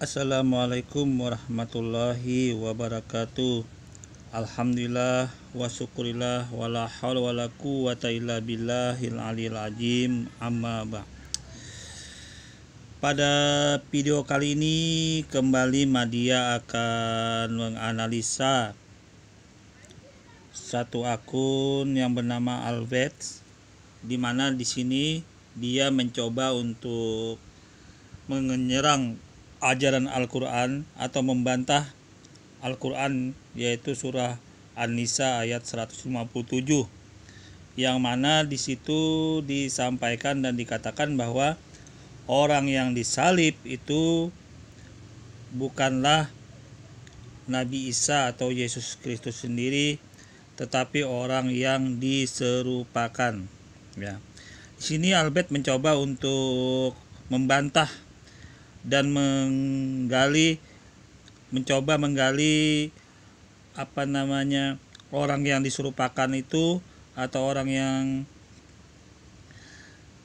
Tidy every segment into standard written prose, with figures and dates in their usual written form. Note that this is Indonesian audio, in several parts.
Assalamualaikum warahmatullahi wabarakatuh. Alhamdulillah wa syukurillah wala haula wala quwata illa billahil aliyil azim, amma ba'd. Pada video kali ini kembali Madia akan menganalisa satu akun yang bernama Albert, di mana di sini dia mencoba untuk menyerang ajaran Al-Quran atau membantah Al-Quran, yaitu surah An-Nisa ayat 157, yang mana di situ disampaikan dan dikatakan bahwa orang yang disalib itu bukanlah Nabi Isa atau Yesus Kristus sendiri, tetapi orang yang diserupakan. Ya. Di sini Albert mencoba untuk membantah dan mencoba menggali orang yang diserupakan itu atau orang yang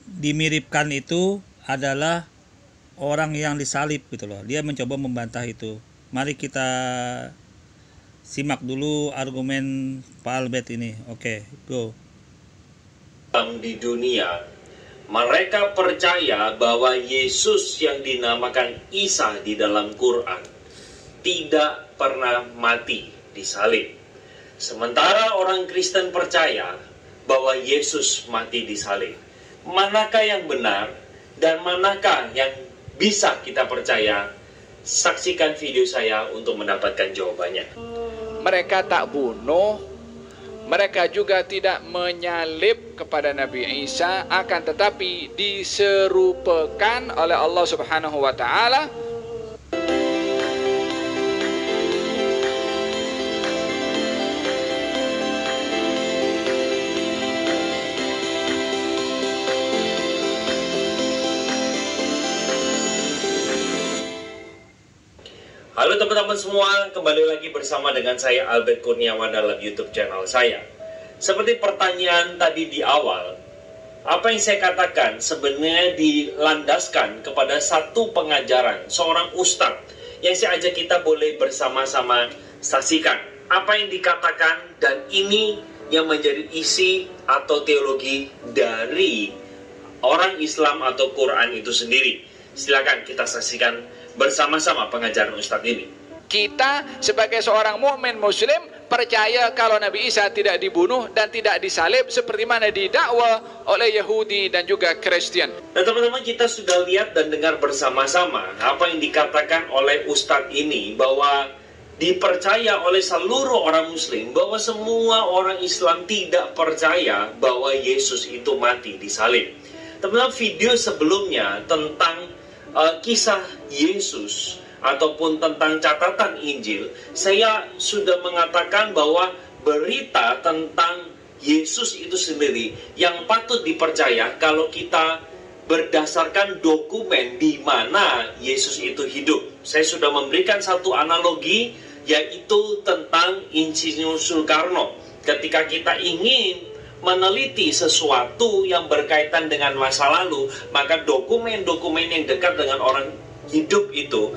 dimiripkan itu adalah orang yang disalib gitu loh. Dia mencoba membantah itu. Mari kita simak dulu argumen Pak Albert ini. Oke, go. Di dunia, mereka percaya bahwa Yesus yang dinamakan Isa di dalam Quran tidak pernah mati disalib. Sementara orang Kristen percaya bahwa Yesus mati disalib. Manakah yang benar dan manakah yang bisa kita percaya? Saksikan video saya untuk mendapatkan jawabannya. Mereka tak bunuh, mereka juga tidak menyalib kepada Nabi Isa, akan tetapi diserupakan oleh Allah Subhanahu wa taala. Halo teman-teman semua, kembali lagi bersama dengan saya Albert Kurniawan dalam YouTube channel saya. Seperti pertanyaan tadi di awal, apa yang saya katakan sebenarnya dilandaskan kepada satu pengajaran seorang ustadz yang saya ajak kita boleh bersama-sama saksikan apa yang dikatakan, dan ini yang menjadi isi atau teologi dari orang Islam atau Quran itu sendiri. Silakan kita saksikan bersama-sama pengajaran Ustadz ini. Kita sebagai seorang mukmin muslim percaya kalau Nabi Isa tidak dibunuh dan tidak disalib seperti mana didakwa oleh Yahudi dan juga Kristen. Nah teman-teman, kita sudah lihat dan dengar bersama-sama apa yang dikatakan oleh Ustadz ini, bahwa dipercaya oleh seluruh orang muslim bahwa semua orang Islam tidak percaya bahwa Yesus itu mati disalib. Teman-teman, video sebelumnya tentang kisah Yesus ataupun tentang catatan Injil, saya sudah mengatakan bahwa berita tentang Yesus itu sendiri yang patut dipercaya kalau kita berdasarkan dokumen di mana Yesus itu hidup. Saya sudah memberikan satu analogi, yaitu tentang Insinyur Soekarno. Ketika kita ingin meneliti sesuatu yang berkaitan dengan masa lalu, maka dokumen-dokumen yang dekat dengan orang hidup itu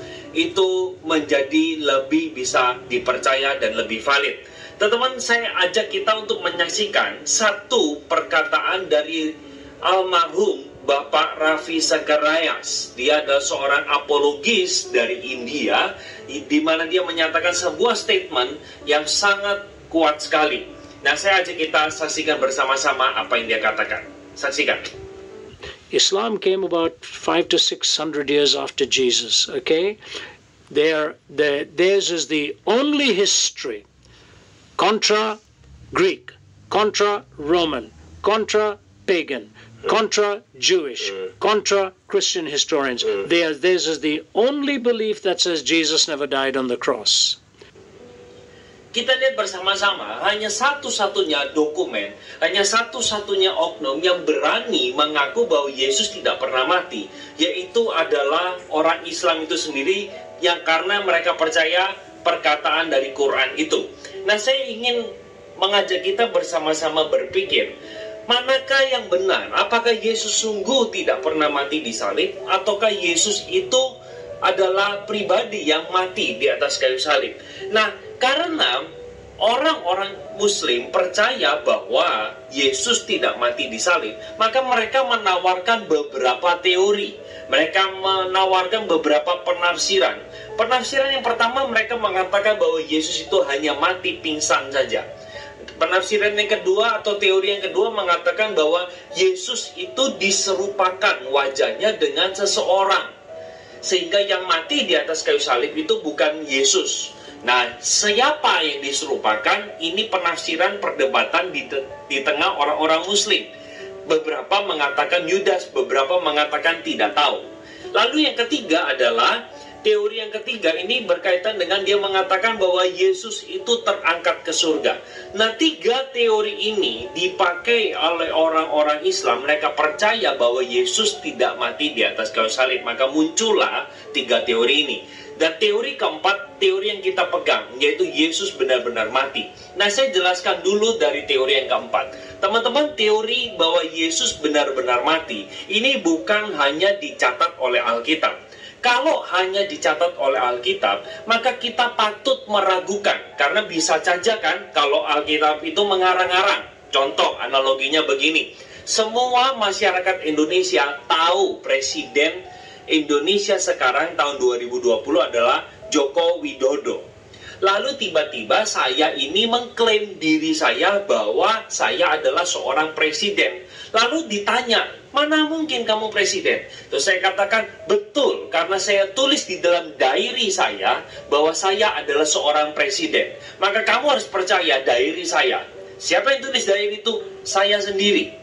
menjadi lebih bisa dipercaya dan lebih valid. Teman-teman, saya ajak kita untuk menyaksikan satu perkataan dari almarhum Bapak Ravi Zacharias. Dia adalah seorang apologis dari India, di mana dia menyatakan sebuah statement yang sangat kuat sekali. Nah, saya ajak kita saksikan bersama-sama apa yang dia katakan. Saksikan. Islam came about 500 to 600 years after Jesus, okay? Theirs is the only history, contra Greek, contra Roman, contra pagan, contra Jewish, contra Christian historians. Theirs is the only belief that says Jesus never died on the cross. Kita lihat bersama-sama, hanya satu-satunya dokumen, hanya satu-satunya oknum yang berani mengaku bahwa Yesus tidak pernah mati, yaitu adalah orang Islam itu sendiri, yang karena mereka percaya perkataan dari Quran itu. Nah, saya ingin mengajak kita bersama-sama berpikir, manakah yang benar? Apakah Yesus sungguh tidak pernah mati disalib, ataukah Yesus itu adalah pribadi yang mati di atas kayu salib. Nah, karena orang-orang Muslim percaya bahwa Yesus tidak mati di salib, maka mereka menawarkan beberapa teori. Mereka menawarkan beberapa penafsiran. Penafsiran yang pertama, mereka mengatakan bahwa Yesus itu hanya mati pingsan saja. Penafsiran yang kedua atau teori yang kedua mengatakan bahwa Yesus itu diserupakan wajahnya dengan seseorang, sehingga yang mati di atas kayu salib itu bukan Yesus. Nah, siapa yang diserupakan? Ini penafsiran perdebatan di tengah orang-orang Muslim. Beberapa mengatakan Yudas, beberapa mengatakan tidak tahu. Lalu yang ketiga adalah, teori yang ketiga ini berkaitan dengan dia mengatakan bahwa Yesus itu terangkat ke surga. Nah, tiga teori ini dipakai oleh orang-orang Islam. Mereka percaya bahwa Yesus tidak mati di atas kayu salib. Maka muncullah tiga teori ini. Dan teori keempat, teori yang kita pegang, yaitu Yesus benar-benar mati. Nah, saya jelaskan dulu dari teori yang keempat. Teman-teman, teori bahwa Yesus benar-benar mati, ini bukan hanya dicatat oleh Alkitab. Kalau hanya dicatat oleh Alkitab, maka kita patut meragukan. Karena bisa saja kan, kalau Alkitab itu mengarang-arang. Contoh, analoginya begini. Semua masyarakat Indonesia tahu Presiden Indonesia sekarang tahun 2020 adalah Joko Widodo. Lalu tiba-tiba saya ini mengklaim diri saya bahwa saya adalah seorang presiden. Lalu ditanya, mana mungkin kamu presiden? Terus saya katakan, betul, karena saya tulis di dalam diary saya bahwa saya adalah seorang presiden. Maka kamu harus percaya diary saya. Siapa yang tulis diary itu? Saya sendiri.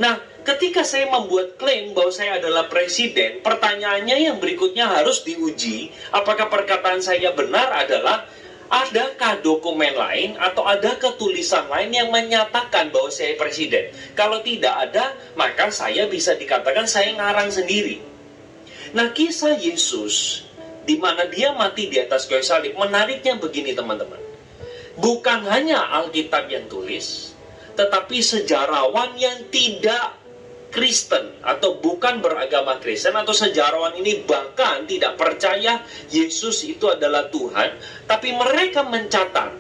Nah, ketika saya membuat klaim bahwa saya adalah presiden, pertanyaannya yang berikutnya harus diuji, apakah perkataan saya benar adalah, adakah dokumen lain atau adakah tulisan lain yang menyatakan bahwa saya presiden? Kalau tidak ada, maka saya bisa dikatakan saya ngarang sendiri. Nah, kisah Yesus, di mana dia mati di atas kayu salib, menariknya begini teman-teman. Bukan hanya Alkitab yang tulis, tetapi sejarawan yang tidak Kristen atau bukan beragama Kristen atau sejarawan ini bahkan tidak percaya Yesus itu adalah Tuhan, tapi mereka mencatat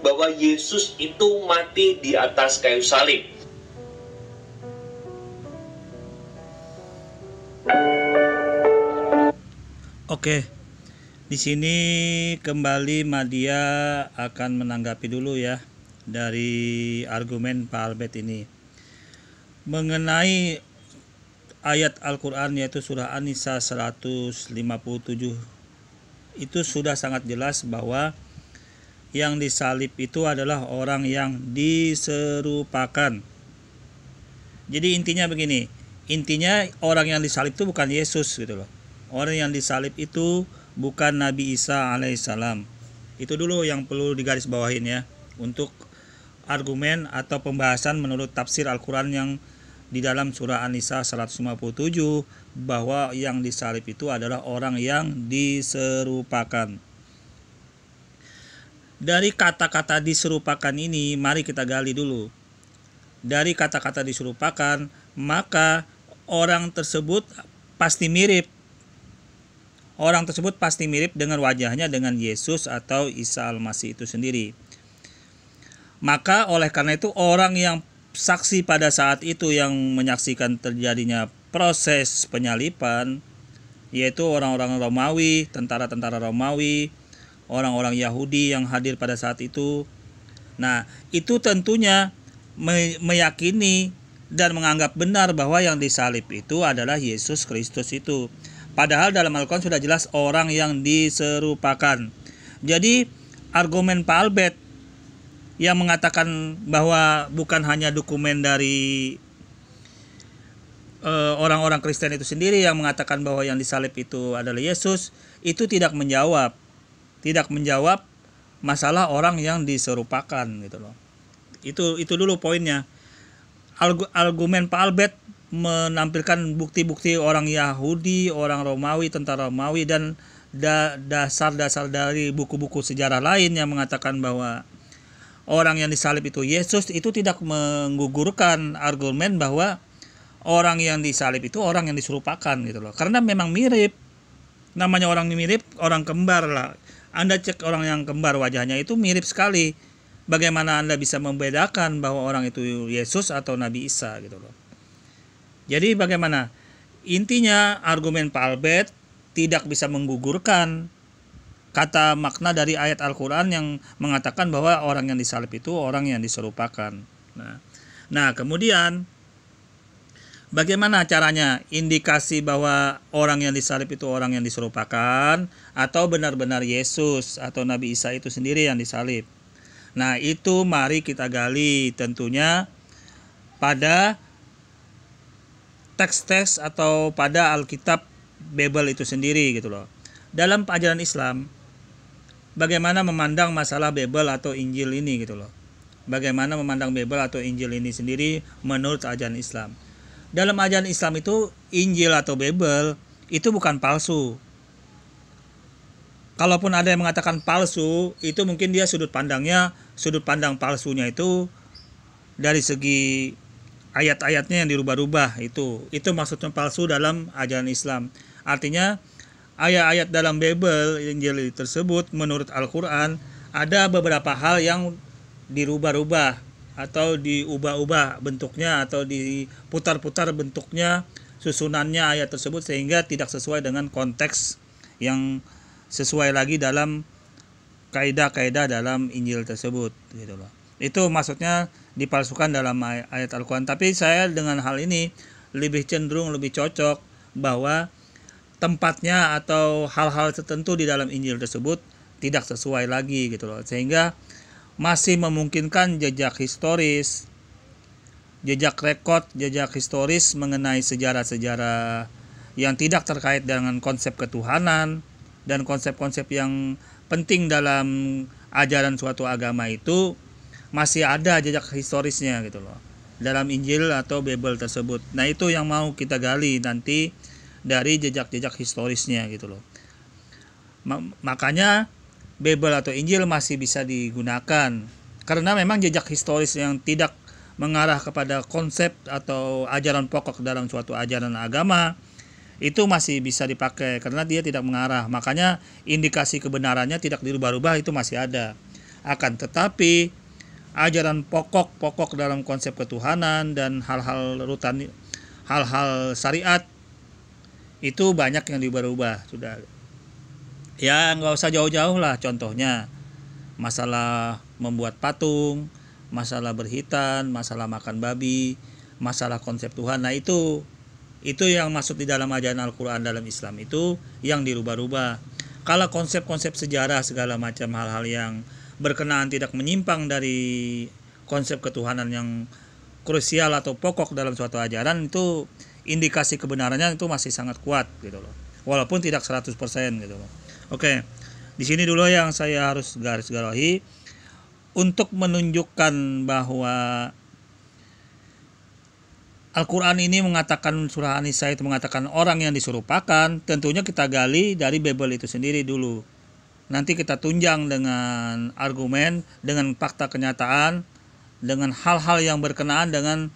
bahwa Yesus itu mati di atas kayu salib. Oke, di sini kembali Madia akan menanggapi dulu ya dari argumen Pak Albert ini mengenai ayat Al-Quran, yaitu surah An-Nisa 157. Itu sudah sangat jelas bahwa yang disalib itu adalah orang yang diserupakan. Jadi intinya begini, intinya orang yang disalib itu bukan Yesus gitu loh. Orang yang disalib itu bukan Nabi Isa alaihissalam. Itu dulu yang perlu digarisbawahin ya, untuk argumen atau pembahasan menurut tafsir Al-Quran yang di dalam surah An-Nisa 157, bahwa yang disalib itu adalah orang yang diserupakan. Dari kata-kata diserupakan ini, mari kita gali dulu. Dari kata-kata diserupakan, maka orang tersebut pasti mirip. Orang tersebut pasti mirip dengan wajahnya dengan Yesus atau Isa Al-Masih itu sendiri. Maka oleh karena itu orang yang saksi pada saat itu yang menyaksikan terjadinya proses penyaliban, yaitu orang-orang Romawi, tentara-tentara Romawi, orang-orang Yahudi yang hadir pada saat itu. Nah, itu tentunya meyakini dan menganggap benar bahwa yang disalib itu adalah Yesus Kristus itu. Padahal dalam Al-Quran sudah jelas orang yang diserupakan. Jadi argumen Pak Albert yang mengatakan bahwa bukan hanya dokumen dari orang-orang Kristen itu sendiri yang mengatakan bahwa yang disalib itu adalah Yesus, itu tidak menjawab masalah orang yang diserupakan gitu loh. Itu dulu poinnya. Argumen Pak Albert menampilkan bukti-bukti orang Yahudi, orang Romawi, tentara Romawi, dan dasar-dasar dari buku-buku sejarah lain yang mengatakan bahwa orang yang disalib itu Yesus, itu tidak menggugurkan argumen bahwa orang yang disalib itu orang yang diserupakan gitu loh. Karena memang mirip. Namanya orang mirip, orang kembar lah. Anda cek orang yang kembar wajahnya itu mirip sekali. Bagaimana Anda bisa membedakan bahwa orang itu Yesus atau Nabi Isa gitu loh. Jadi bagaimana? Intinya argumen Pak Albert tidak bisa menggugurkan kata makna dari ayat Al-Quran yang mengatakan bahwa orang yang disalib itu orang yang diserupakan. Nah kemudian bagaimana caranya indikasi bahwa orang yang disalib itu orang yang diserupakan atau benar-benar Yesus atau Nabi Isa itu sendiri yang disalib? Nah itu mari kita gali tentunya pada teks-teks atau pada Alkitab Bible itu sendiri gitu loh. Dalam ajaran Islam bagaimana memandang masalah Bible atau Injil ini gitu loh. Bagaimana memandang Bible atau Injil ini sendiri menurut ajaran Islam. Dalam ajaran Islam itu Injil atau Bible itu bukan palsu. Kalaupun ada yang mengatakan palsu, itu mungkin dia sudut pandang palsunya itu dari segi ayat-ayatnya yang dirubah-rubah itu maksudnya palsu dalam ajaran Islam. Artinya ayat-ayat dalam Bible Injil tersebut menurut Al-Quran ada beberapa hal yang dirubah-rubah atau diubah-ubah bentuknya atau diputar-putar bentuknya, susunannya ayat tersebut sehingga tidak sesuai dengan konteks yang sesuai lagi dalam kaidah-kaidah dalam Injil tersebut gitu loh. Itu maksudnya dipalsukan dalam ayat Al-Quran. Tapi saya dengan hal ini lebih cenderung lebih cocok bahwa tempatnya atau hal-hal tertentu di dalam Injil tersebut tidak sesuai lagi gitu loh, sehingga masih memungkinkan jejak historis, jejak rekod, jejak historis mengenai sejarah-sejarah yang tidak terkait dengan konsep ketuhanan dan konsep-konsep yang penting dalam ajaran suatu agama itu masih ada jejak historisnya gitu loh dalam Injil atau Bible tersebut. Nah itu yang mau kita gali nanti dari jejak-jejak historisnya gitu loh. Makanya Bible atau Injil masih bisa digunakan karena memang jejak historis yang tidak mengarah kepada konsep atau ajaran pokok dalam suatu ajaran agama itu masih bisa dipakai karena dia tidak mengarah. Makanya indikasi kebenarannya tidak dirubah-rubah itu masih ada. Akan tetapi ajaran pokok dalam konsep ketuhanan dan hal-hal rutan, hal-hal syariat itu banyak yang dirubah-rubah sudah. Ya nggak usah jauh-jauh lah, contohnya masalah membuat patung, masalah berhitan, masalah makan babi, masalah konsep Tuhan. Nah itu yang masuk di dalam ajaran Al-Quran dalam Islam itu yang dirubah-rubah. Kalau konsep-konsep sejarah segala macam hal-hal yang berkenaan tidak menyimpang dari konsep ketuhanan yang krusial atau pokok dalam suatu ajaran itu indikasi kebenarannya itu masih sangat kuat gitu loh. Walaupun tidak 100% gitu loh. Oke, di sini dulu yang saya harus garis-garisbawahi untuk menunjukkan bahwa Al-Quran ini mengatakan surah An-Nisa itu mengatakan orang yang diserupakan, tentunya kita gali dari Bible itu sendiri dulu. Nanti kita tunjang dengan argumen, dengan fakta kenyataan, dengan hal-hal yang berkenaan dengan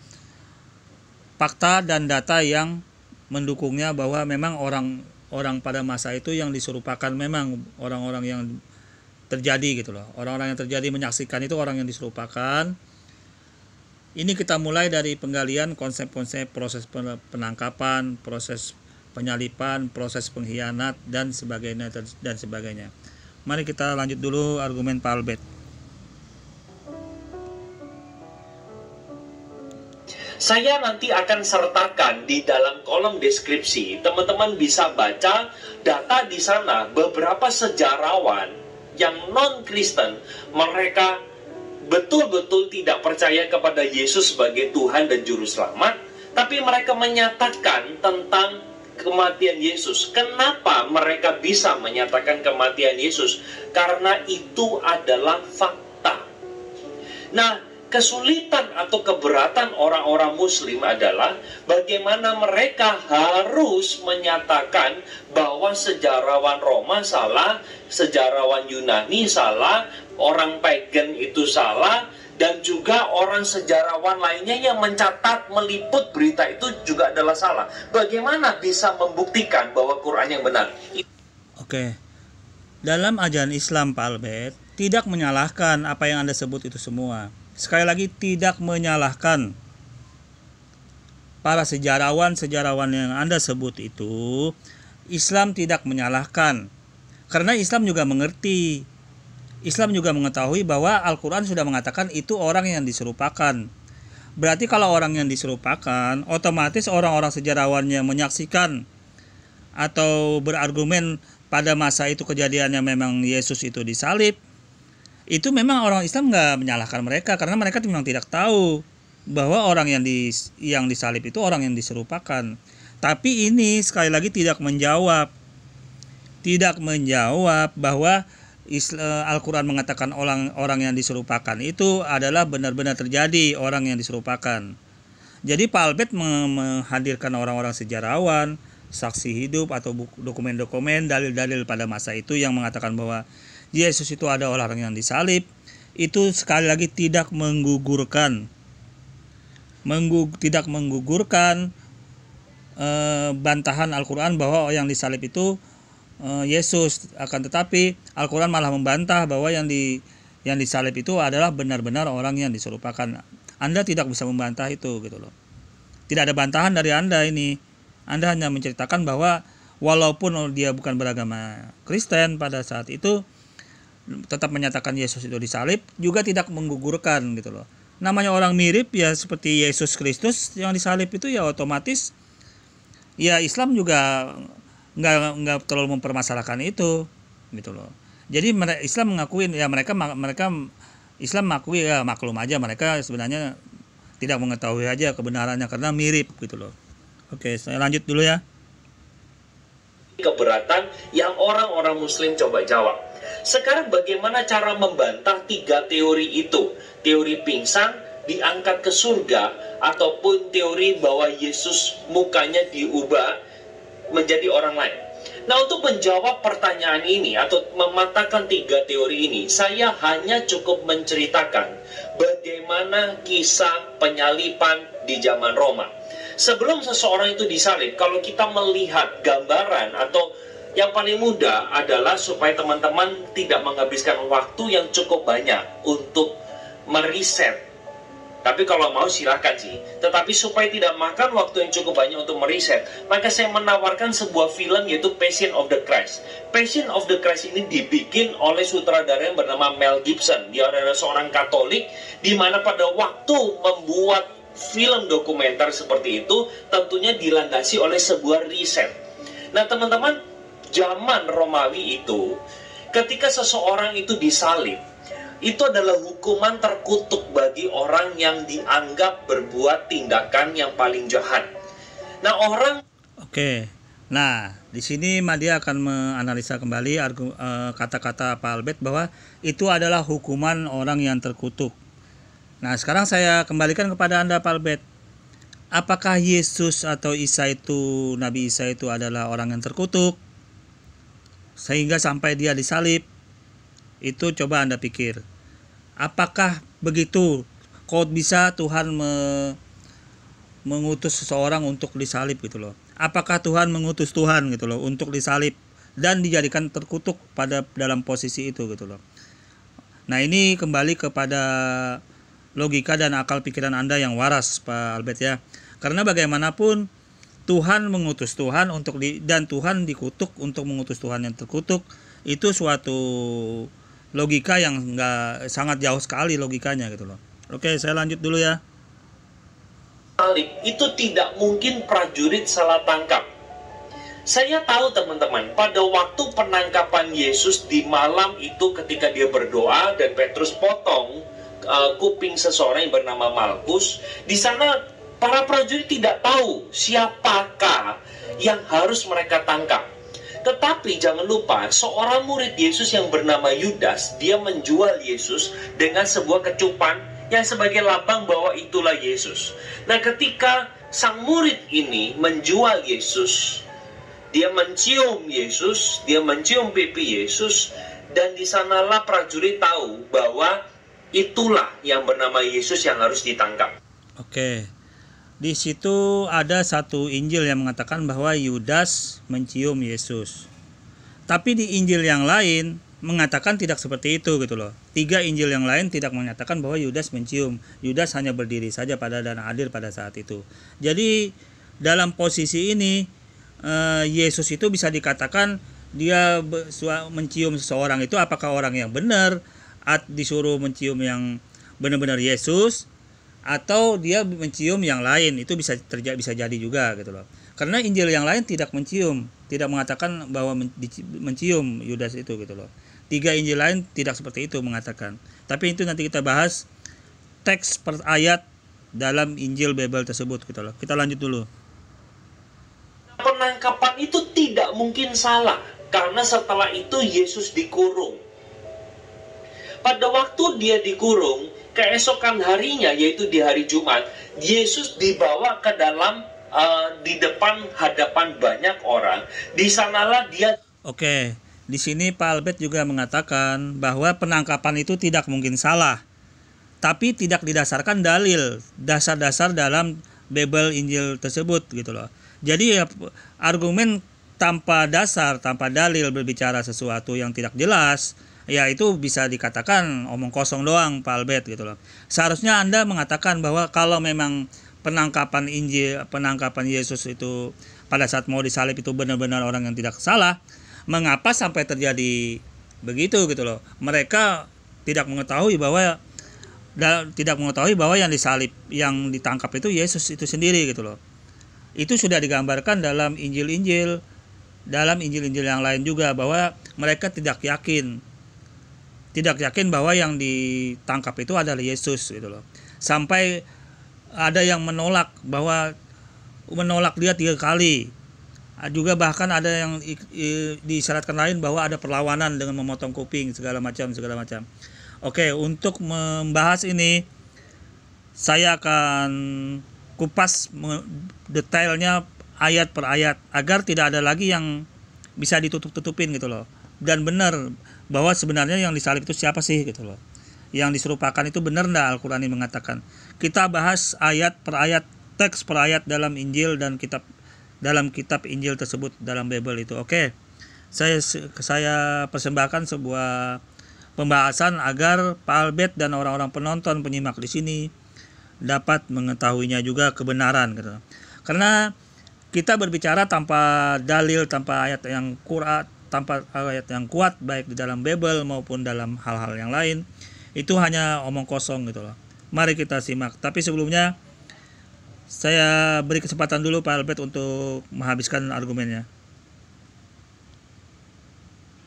fakta dan data yang mendukungnya bahwa memang orang pada masa itu yang diserupakan memang orang-orang yang terjadi gitu loh. Orang-orang yang terjadi menyaksikan itu orang yang diserupakan. Ini kita mulai dari penggalian konsep-konsep proses penangkapan, proses penyalipan, proses pengkhianat dan sebagainya. Mari kita lanjut dulu argumen Pak Albert. Saya nanti akan sertakan di dalam kolom deskripsi. Teman-teman bisa baca data di sana beberapa sejarawan yang non-Kristen, mereka betul-betul tidak percaya kepada Yesus sebagai Tuhan dan Juru Selamat, tapi mereka menyatakan tentang kematian Yesus. Kenapa mereka bisa menyatakan kematian Yesus? Karena itu adalah fakta. Nah, kesulitan atau keberatan orang-orang Muslim adalah bagaimana mereka harus menyatakan bahwa sejarawan Roma salah, sejarawan Yunani salah, orang pagan itu salah, dan juga orang sejarawan lainnya yang mencatat, meliput berita itu juga adalah salah. Bagaimana bisa membuktikan bahwa Quran yang benar? Oke. Dalam ajaran Islam, Pak Albert, tidak menyalahkan apa yang Anda sebut itu semua. Sekali lagi, tidak menyalahkan. Para sejarawan yang Anda sebut itu, Islam tidak menyalahkan. Karena Islam juga mengerti. Islam juga mengetahui bahwa Al-Quran sudah mengatakan itu orang yang diserupakan. Berarti kalau orang yang diserupakan, otomatis orang-orang sejarawan yang menyaksikan atau berargumen pada masa itu kejadiannya memang Yesus itu disalib, itu memang orang Islam nggak menyalahkan mereka, karena mereka memang tidak tahu bahwa orang yang disalib itu orang yang diserupakan. Tapi ini sekali lagi tidak menjawab bahwa Al-Quran mengatakan orang yang diserupakan itu adalah benar-benar terjadi orang yang diserupakan. Jadi Pak Albert menghadirkan orang-orang sejarawan, saksi hidup atau dokumen-dokumen, dalil-dalil pada masa itu yang mengatakan bahwa Yesus itu ada orang yang disalib, itu sekali lagi tidak menggugurkan bantahan Al-Quran bahwa yang disalib itu Yesus. Akan tetapi Al-Quran malah membantah bahwa yang disalib itu adalah benar-benar orang yang diserupakan. Anda tidak bisa membantah itu gitu loh. Tidak ada bantahan dari Anda ini. Anda hanya menceritakan bahwa walaupun dia bukan beragama Kristen pada saat itu, tetap menyatakan Yesus itu disalib, juga tidak menggugurkan gitu loh. Namanya orang mirip ya seperti Yesus Kristus yang disalib itu, ya otomatis ya Islam juga nggak terlalu mempermasalahkan itu gitu loh. Jadi Islam mengakuin ya mereka Islam mengakui ya maklum aja, mereka sebenarnya tidak mengetahui aja kebenarannya karena mirip gitu loh. Oke, saya lanjut dulu ya. Keberatan yang orang-orang Muslim coba jawab. Sekarang bagaimana cara membantah 3 teori itu? Teori pingsan, diangkat ke surga, ataupun teori bahwa Yesus mukanya diubah menjadi orang lain. Nah, untuk menjawab pertanyaan ini atau mematahkan 3 teori ini, saya hanya cukup menceritakan bagaimana kisah penyaliban di zaman Roma. Sebelum seseorang itu disalib, kalau kita melihat gambaran atau yang paling mudah adalah supaya teman-teman tidak menghabiskan waktu yang cukup banyak untuk meriset. Tapi kalau mau silakan sih. Tetapi supaya tidak makan waktu yang cukup banyak untuk meriset, maka saya menawarkan sebuah film yaitu Passion of the Christ. Passion of the Christ ini dibikin oleh sutradara yang bernama Mel Gibson. Dia adalah seorang Katolik, di mana pada waktu membuat film dokumenter seperti itu tentunya dilandasi oleh sebuah riset. Nah teman-teman, zaman Romawi itu, ketika seseorang itu disalib, itu adalah hukuman terkutuk bagi orang yang dianggap berbuat tindakan yang paling jahat. Nah, Oke. Nah, di sini Madia akan menganalisa kembali kata-kata Pak Albert bahwa itu adalah hukuman orang yang terkutuk. Nah, sekarang saya kembalikan kepada Anda Pak Albert. Apakah Yesus atau Nabi Isa itu adalah orang yang terkutuk sehingga sampai dia disalib? Itu coba Anda pikir. Apakah begitu? Kok bisa Tuhan mengutus seseorang untuk disalib gitu loh? Apakah Tuhan mengutus Tuhan gitu loh untuk disalib dan dijadikan terkutuk dalam posisi itu gitu loh? Nah, ini kembali kepada logika dan akal pikiran Anda yang waras Pak Albert ya. Karena bagaimanapun Tuhan mengutus Tuhan dan Tuhan dikutuk untuk mengutus Tuhan yang terkutuk, itu suatu logika yang sangat jauh sekali logikanya gitu loh. Oke, saya lanjut dulu ya. itu tidak mungkin prajurit salah tangkap. Saya tahu teman-teman, pada waktu penangkapan Yesus di malam itu ketika dia berdoa dan Petrus potong kuping seseorang yang bernama Malkus, di sana para prajurit tidak tahu siapakah yang harus mereka tangkap. Tetapi jangan lupa, seorang murid Yesus yang bernama Yudas, dia menjual Yesus dengan sebuah kecupan yang sebagai lambang bahwa itulah Yesus. Nah, ketika sang murid ini menjual Yesus, dia mencium Yesus, dia mencium pipi Yesus, dan di sanalah prajurit tahu bahwa itulah yang bernama Yesus yang harus ditangkap. Oke. Di situ ada satu Injil yang mengatakan bahwa Yudas mencium Yesus. Tapi di Injil yang lain mengatakan tidak seperti itu gitu loh. 3 Injil yang lain tidak menyatakan bahwa Yudas mencium. Yudas hanya berdiri saja dan hadir pada saat itu. Jadi dalam posisi ini Yesus itu bisa dikatakan dia mencium seseorang itu apakah orang yang benar disuruh mencium yang benar-benar Yesus, atau dia mencium yang lain. Itu bisa jadi juga gitu loh. Karena Injil yang lain tidak mencium, tidak mengatakan bahwa mencium Yudas itu gitu loh. 3 Injil lain tidak seperti itu mengatakan. Tapi itu nanti kita bahas teks per ayat dalam Injil Babel tersebut gitu loh. Kita lanjut dulu. Penangkapan itu tidak mungkin salah, karena setelah itu Yesus dikurung. Pada waktu dia dikurung, keesokan harinya, yaitu di hari Jumat, Yesus dibawa ke dalam di depan hadapan banyak orang. Di sanalah dia. Oke, di sini Pak Albert juga mengatakan bahwa penangkapan itu tidak mungkin salah, tapi tidak didasarkan dalil, dasar-dasar dalam Babel Injil tersebut gitu loh. Jadi argumen tanpa dasar, tanpa dalil berbicara sesuatu yang tidak jelas, ya itu bisa dikatakan omong kosong doang Pak Albert gitu loh. Seharusnya Anda mengatakan bahwa kalau memang penangkapan Yesus itu pada saat mau disalib itu benar-benar orang yang tidak salah, mengapa sampai terjadi begitu gitu loh. Mereka tidak mengetahui bahwa yang disalib, yang ditangkap itu Yesus itu sendiri gitu loh. Itu sudah digambarkan dalam Injil-Injil yang lain juga, bahwa mereka tidak yakin bahwa yang ditangkap itu adalah Yesus gitu loh. Sampai ada yang menolak dia 3 kali. Juga bahkan ada yang disyaratkan lain bahwa ada perlawanan dengan memotong kuping segala macam. Oke, untuk membahas ini saya akan kupas detailnya ayat per ayat agar tidak ada lagi yang bisa ditutup-tutupin gitu loh. Dan benar bahwa sebenarnya yang disalib itu siapa sih gitu loh. Yang diserupakan itu benar enggak Al-Qur'an ini mengatakan. Kita bahas ayat per ayat, teks per ayat dalam Injil dan dalam kitab Injil tersebut dalam Babel itu. Oke. Saya persembahkan sebuah pembahasan agar Pak Albert dan orang-orang penonton penyimak di sini dapat mengetahuinya juga kebenaran gitu. Karena kita berbicara tanpa dalil, tanpa ayat yang kuat baik di dalam Babel maupun dalam hal-hal yang lain, itu hanya omong kosong gitu loh. Mari kita simak. Tapi sebelumnya saya beri kesempatan dulu Pak Albert untuk menghabiskan argumennya.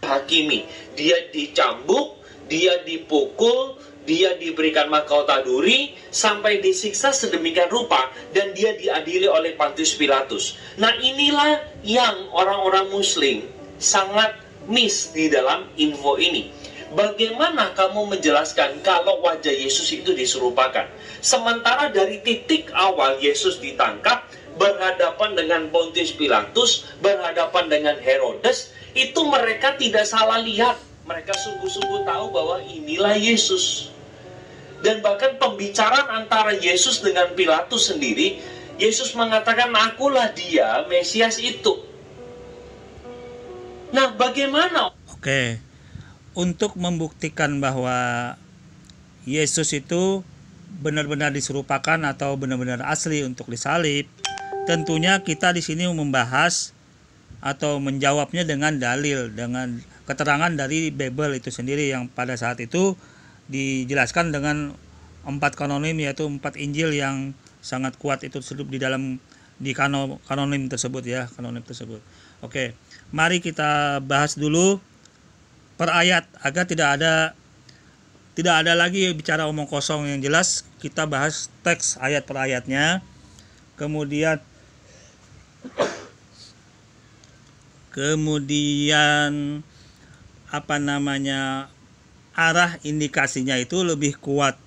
Hakimi, dia dicambuk, dia dipukul, dia diberikan mahkota duri, sampai disiksa sedemikian rupa, dan dia diadili oleh Pontius Pilatus. Nah inilah yang orang-orang Muslim sangat miss di dalam info ini. Bagaimana kamu menjelaskan kalau wajah Yesus itu diserupakan? Sementara dari titik awal Yesus ditangkap, berhadapan dengan Pontius Pilatus, berhadapan dengan Herodes, itu mereka tidak salah lihat. Mereka sungguh-sungguh tahu bahwa inilah Yesus. Dan bahkan pembicaraan antara Yesus dengan Pilatus sendiri, Yesus mengatakan, akulah dia, Mesias itu. Nah, bagaimana? Oke, untuk membuktikan bahwa Yesus itu benar-benar diserupakan atau benar-benar asli untuk disalib, tentunya kita di sini membahas atau menjawabnya dengan dalil, dengan keterangan dari Babel itu sendiri yang pada saat itu dijelaskan dengan 4 kanonim, yaitu 4 Injil yang sangat kuat itu di dalam kanonim tersebut ya, kanonim tersebut. Oke, mari kita bahas dulu per ayat agar tidak ada lagi bicara omong kosong. Yang jelas kita bahas teks ayat per ayatnya, kemudian arah indikasinya itu lebih kuat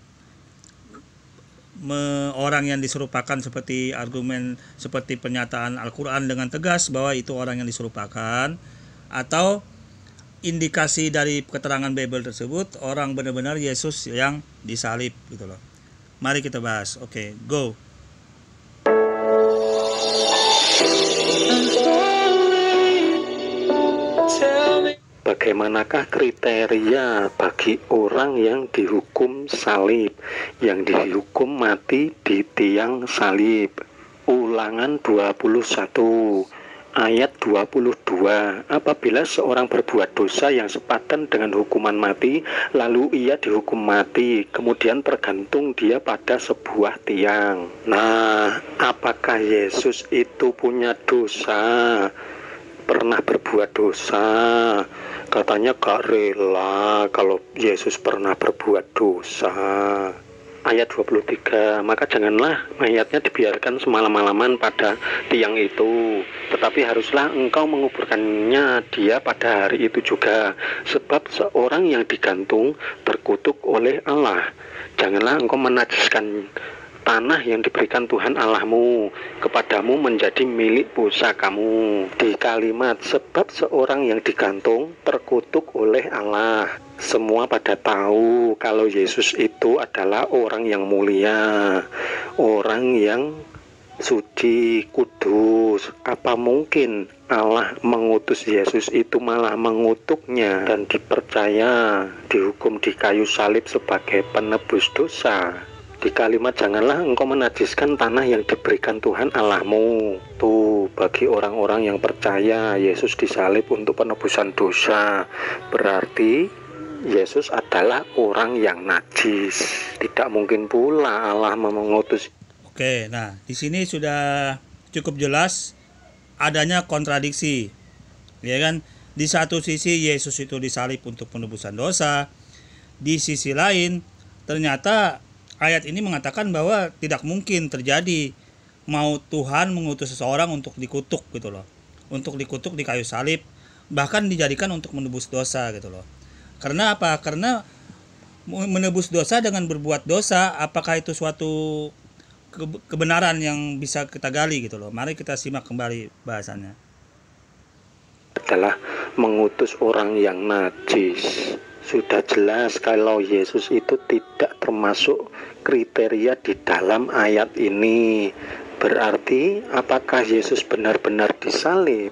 orang yang diserupakan, seperti argumen, seperti pernyataan Al-Quran dengan tegas bahwa itu orang yang diserupakan, atau indikasi dari keterangan Babel tersebut orang benar-benar Yesus yang disalib gitu loh. Mari kita bahas. Oke, go. Tell me bagaimanakah kriteria bagi orang yang dihukum salib, yang dihukum mati di tiang salib? Ulangan 21 ayat 22. Apabila seorang berbuat dosa yang sepadan dengan hukuman mati, lalu ia dihukum mati, kemudian tergantung dia pada sebuah tiang. Nah, apakah Yesus itu punya dosa? Pernah berbuat dosa? Katanya gak rela kalau Yesus pernah berbuat dosa. Ayat 23, maka janganlah mayatnya dibiarkan semalam-malaman pada tiang itu, tetapi haruslah engkau menguburkannya dia pada hari itu juga, sebab seorang yang digantung terkutuk oleh Allah. Janganlah engkau menajiskan tanah yang diberikan Tuhan Allahmu kepadamu menjadi milik pusakamu. Di kalimat sebab seorang yang digantung terkutuk oleh Allah, semua pada tahu kalau Yesus itu adalah orang yang mulia, orang yang suci, kudus. Apa mungkin Allah mengutus Yesus itu malah mengutuknya dan dipercaya dihukum di kayu salib sebagai penebus dosa? Di kalimat janganlah engkau menajiskan tanah yang diberikan Tuhan Allahmu. Tuh, bagi orang-orang yang percaya Yesus disalib untuk penebusan dosa, berarti Yesus adalah orang yang najis. Tidak mungkin pula Allah mengutus. Oke, nah di sini sudah cukup jelas adanya kontradiksi, ya kan? Di satu sisi Yesus itu disalib untuk penebusan dosa, di sisi lain ternyata ayat ini mengatakan bahwa tidak mungkin terjadi mau Tuhan mengutus seseorang untuk dikutuk gitu loh, untuk dikutuk di kayu salib, bahkan dijadikan untuk menebus dosa gitu loh. Karena apa? Karena menebus dosa dengan berbuat dosa, apakah itu suatu kebenaran yang bisa kita gali gitu loh. Mari kita simak kembali bahasannya. Adalah mengutus orang yang najis. Sudah jelas kalau Yesus itu tidak termasuk kriteria di dalam ayat ini. Berarti apakah Yesus benar-benar disalib?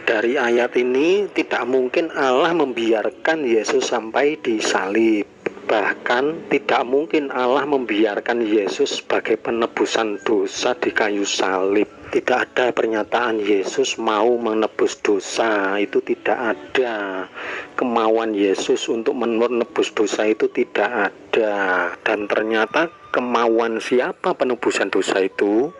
Dari ayat ini tidak mungkin Allah membiarkan Yesus sampai disalib. Bahkan tidak mungkin Allah membiarkan Yesus sebagai penebusan dosa di kayu salib. Tidak ada pernyataan Yesus mau menebus dosa, itu tidak ada. Kemauan Yesus untuk menebus dosa itu tidak ada. Dan ternyata kemauan siapa penebusan dosa itu?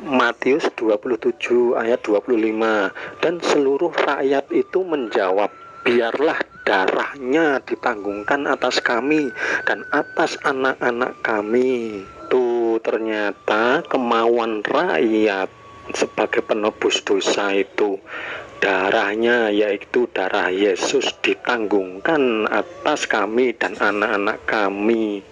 Matius 27 ayat 25. Dan seluruh rakyat itu menjawab, biarlah darahnya ditanggungkan atas kami dan atas anak-anak kami. Tuh, ternyata kemauan rakyat sebagai penebus dosa itu, darahnya yaitu darah Yesus ditanggungkan atas kami dan anak-anak kami.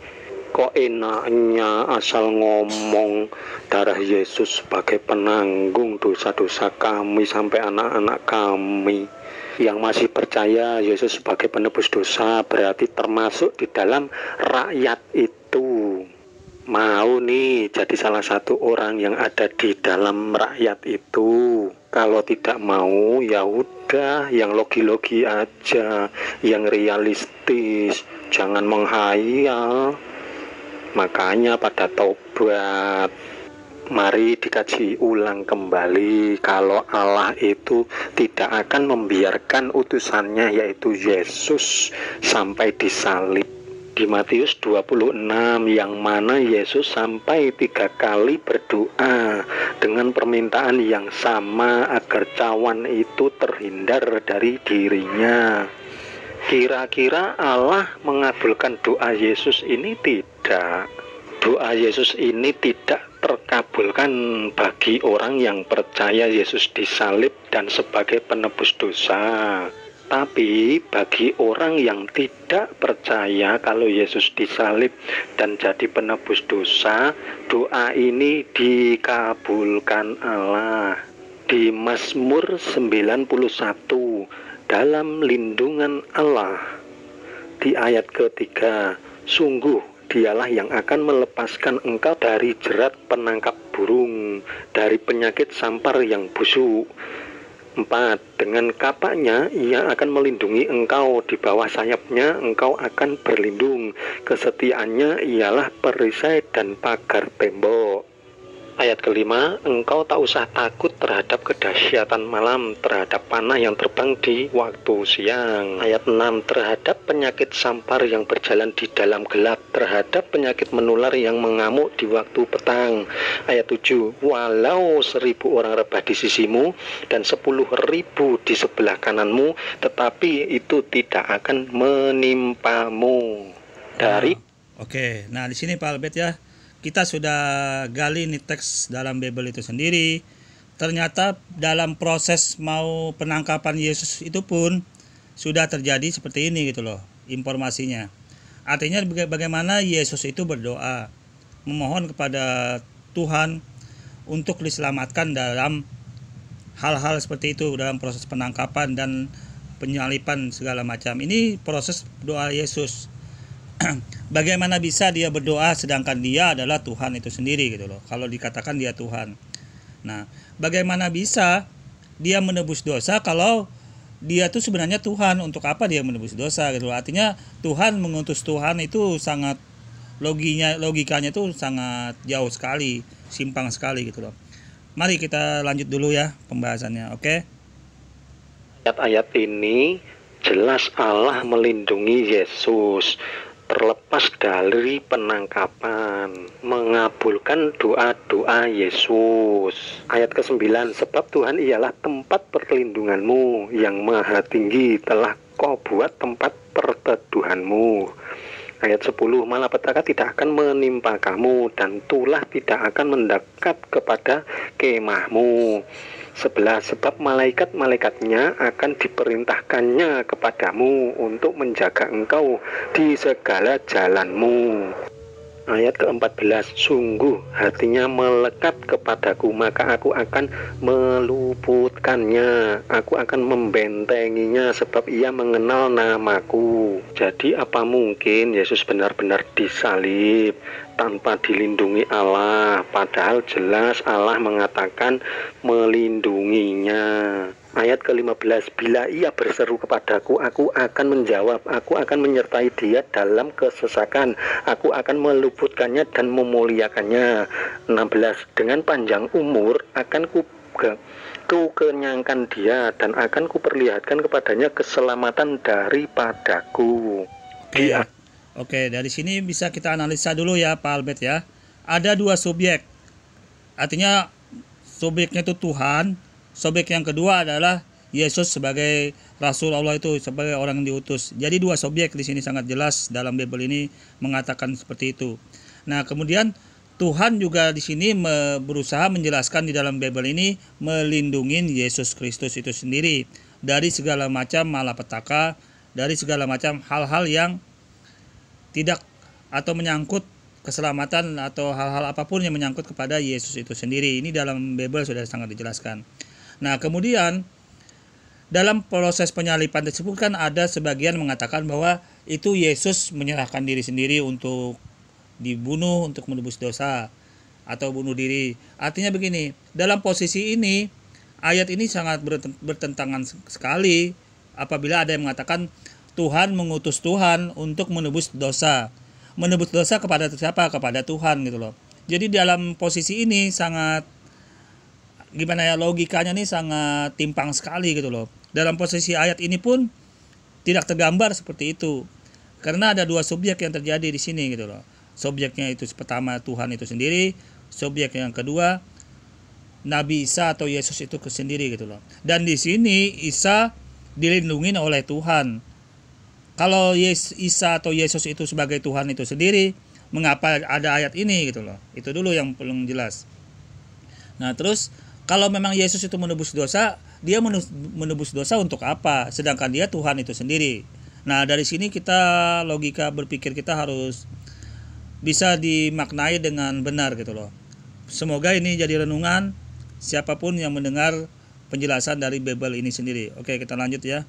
Kok enaknya asal ngomong darah Yesus sebagai penanggung dosa-dosa kami sampai anak-anak kami. Yang masih percaya Yesus sebagai penebus dosa berarti termasuk di dalam rakyat itu. Mau nih jadi salah satu orang yang ada di dalam rakyat itu. Kalau tidak mau ya udah, yang logi-logi aja, yang realistis, jangan menghayal. Makanya pada tobat. Mari dikaji ulang kembali kalau Allah itu tidak akan membiarkan utusannya yaitu Yesus sampai disalib. Di Matius 26 yang mana Yesus sampai 3 kali berdoa dengan permintaan yang sama agar cawan itu terhindar dari dirinya. Kira-kira Allah mengabulkan doa Yesus ini? Tidak. Doa Yesus ini tidak terkabulkan bagi orang yang percaya Yesus disalib dan sebagai penebus dosa. Tapi bagi orang yang tidak percaya kalau Yesus disalib dan jadi penebus dosa, doa ini dikabulkan Allah. Di Mazmur 91, dalam lindungan Allah, di ayat ketiga, sungguh Dialah yang akan melepaskan engkau dari jerat penangkap burung, dari penyakit sampar yang busuk. 4. Dengan kapaknya ia akan melindungi engkau, di bawah sayapnya engkau akan berlindung. Kesetiaannya ialah perisai dan pagar tembok. Ayat kelima, engkau tak usah takut terhadap kedahsyatan malam, terhadap panah yang terbang di waktu siang. Ayat 6, terhadap penyakit sampar yang berjalan di dalam gelap, terhadap penyakit menular yang mengamuk di waktu petang. Ayat 7, walau 1000 orang rebah di sisimu dan 10.000 di sebelah kananmu, tetapi itu tidak akan menimpamu. Dari Oke, nah di sini Pak Albert ya, kita sudah gali nih teks dalam Bible itu sendiri. Ternyata dalam proses mau penangkapan Yesus itu pun sudah terjadi seperti ini gitu loh informasinya. Artinya bagaimana Yesus itu berdoa, memohon kepada Tuhan untuk diselamatkan dalam hal-hal seperti itu, dalam proses penangkapan dan penyalipan segala macam. Ini proses doa Yesus. Bagaimana bisa dia berdoa sedangkan dia adalah Tuhan itu sendiri gitu loh, kalau dikatakan dia Tuhan. Nah, bagaimana bisa dia menebus dosa kalau dia tuh sebenarnya Tuhan? Untuk apa dia menebus dosa gitu loh. Artinya Tuhan mengutus Tuhan itu sangat logikanya itu sangat jauh sekali, simpang sekali gitu loh. Mari kita lanjut dulu ya pembahasannya. Oke. ayat-ayat ini jelas Allah melindungi Yesus, terlepas dari penangkapan, mengabulkan doa-doa Yesus. Ayat ke-9, sebab Tuhan ialah tempat perlindunganmu, yang maha tinggi telah kau buat tempat perteduhanmu. Ayat 10, malapetaka tidak akan menimpa kamu, dan tulah tidak akan mendekat kepada kemahmu. 11, sebab malaikat-malaikatnya akan diperintahkannya kepadamu untuk menjaga engkau di segala jalanmu. Ayat ke-14, sungguh hatinya melekat kepadaku, maka aku akan meluputkannya, aku akan membentenginya, sebab ia mengenal namaku. Jadi apa mungkin Yesus benar-benar disalib tanpa dilindungi Allah, padahal jelas Allah mengatakan melindunginya. Ayat ke-15, bila ia berseru kepadaku, aku akan menjawab, aku akan menyertai dia dalam kesesakan, aku akan meluputkannya dan memuliakannya. 16, dengan panjang umur akan ku kenyangkan dia, dan akan kuperlihatkan kepadanya keselamatan daripadaku. Oke, dari sini bisa kita analisa dulu ya Pak Albert ya. Ada dua subjek, artinya subjeknya itu Tuhan. Subjek yang kedua adalah Yesus sebagai Rasul Allah, itu sebagai orang yang diutus. Jadi dua subjek di sini sangat jelas dalam Bible ini mengatakan seperti itu. Nah, kemudian Tuhan juga di sini berusaha menjelaskan di dalam Bible ini melindungi Yesus Kristus itu sendiri dari segala macam malapetaka, dari segala macam hal-hal yang tidak atau menyangkut keselamatan atau hal-hal apapun yang menyangkut kepada Yesus itu sendiri. Ini dalam Bible sudah sangat dijelaskan. Nah, kemudian dalam proses penyalipan tersebut kan ada sebagian mengatakan bahwa itu Yesus menyerahkan diri sendiri untuk dibunuh, untuk menebus dosa atau bunuh diri. Artinya begini, dalam posisi ini ayat ini sangat bertentangan sekali apabila ada yang mengatakan Tuhan mengutus Tuhan untuk menebus dosa. Menebus dosa kepada siapa? Kepada Tuhan gitu loh. Jadi dalam posisi ini sangat gimana ya, logikanya nih sangat timpang sekali gitu loh. Dalam posisi ayat ini pun tidak tergambar seperti itu. Karena ada dua subjek yang terjadi di sini gitu loh. Subjeknya itu pertama Tuhan itu sendiri, subjek yang kedua Nabi Isa atau Yesus itu sendiri gitu loh. Dan di sini Isa dilindungi oleh Tuhan. Kalau Isa atau Yesus itu sebagai Tuhan itu sendiri, mengapa ada ayat ini gitu loh. Itu dulu yang belum jelas. Nah, terus kalau memang Yesus itu menebus dosa, dia menebus dosa untuk apa? Sedangkan dia Tuhan itu sendiri. Nah, dari sini kita logika berpikir kita harus bisa dimaknai dengan benar gitu loh. Semoga ini jadi renungan siapapun yang mendengar penjelasan dari Bible ini sendiri. Oke, kita lanjut ya.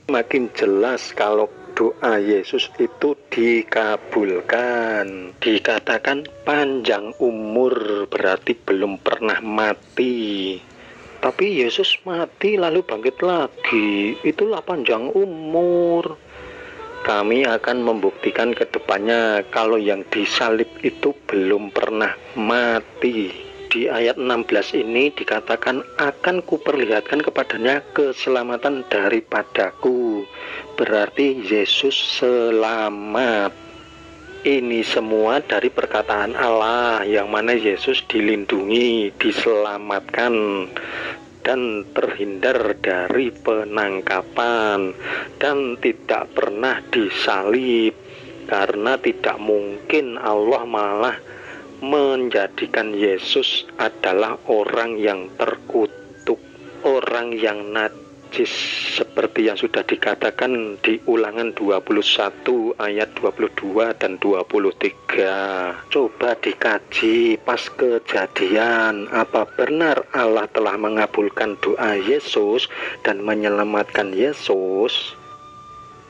Makin jelas kalau doa Yesus itu dikabulkan. Dikatakan panjang umur berarti belum pernah mati. Tapi Yesus mati lalu bangkit lagi. Itulah panjang umur. Kami akan membuktikan ke depannya kalau yang disalib itu belum pernah mati. Di ayat 16 ini dikatakan akan kuperlihatkan kepadanya keselamatan daripadaku. Berarti Yesus selamat. Ini semua dari perkataan Allah, yang mana Yesus dilindungi, diselamatkan, dan terhindar dari penangkapan, dan tidak pernah disalib, karena tidak mungkin Allah malah menjadikan Yesus adalah orang yang terkutuk, orang yang najis, seperti yang sudah dikatakan di Ulangan 21 ayat 22 dan 23. Coba dikaji pas kejadian, apa benar Allah telah mengabulkan doa Yesus dan menyelamatkan Yesus?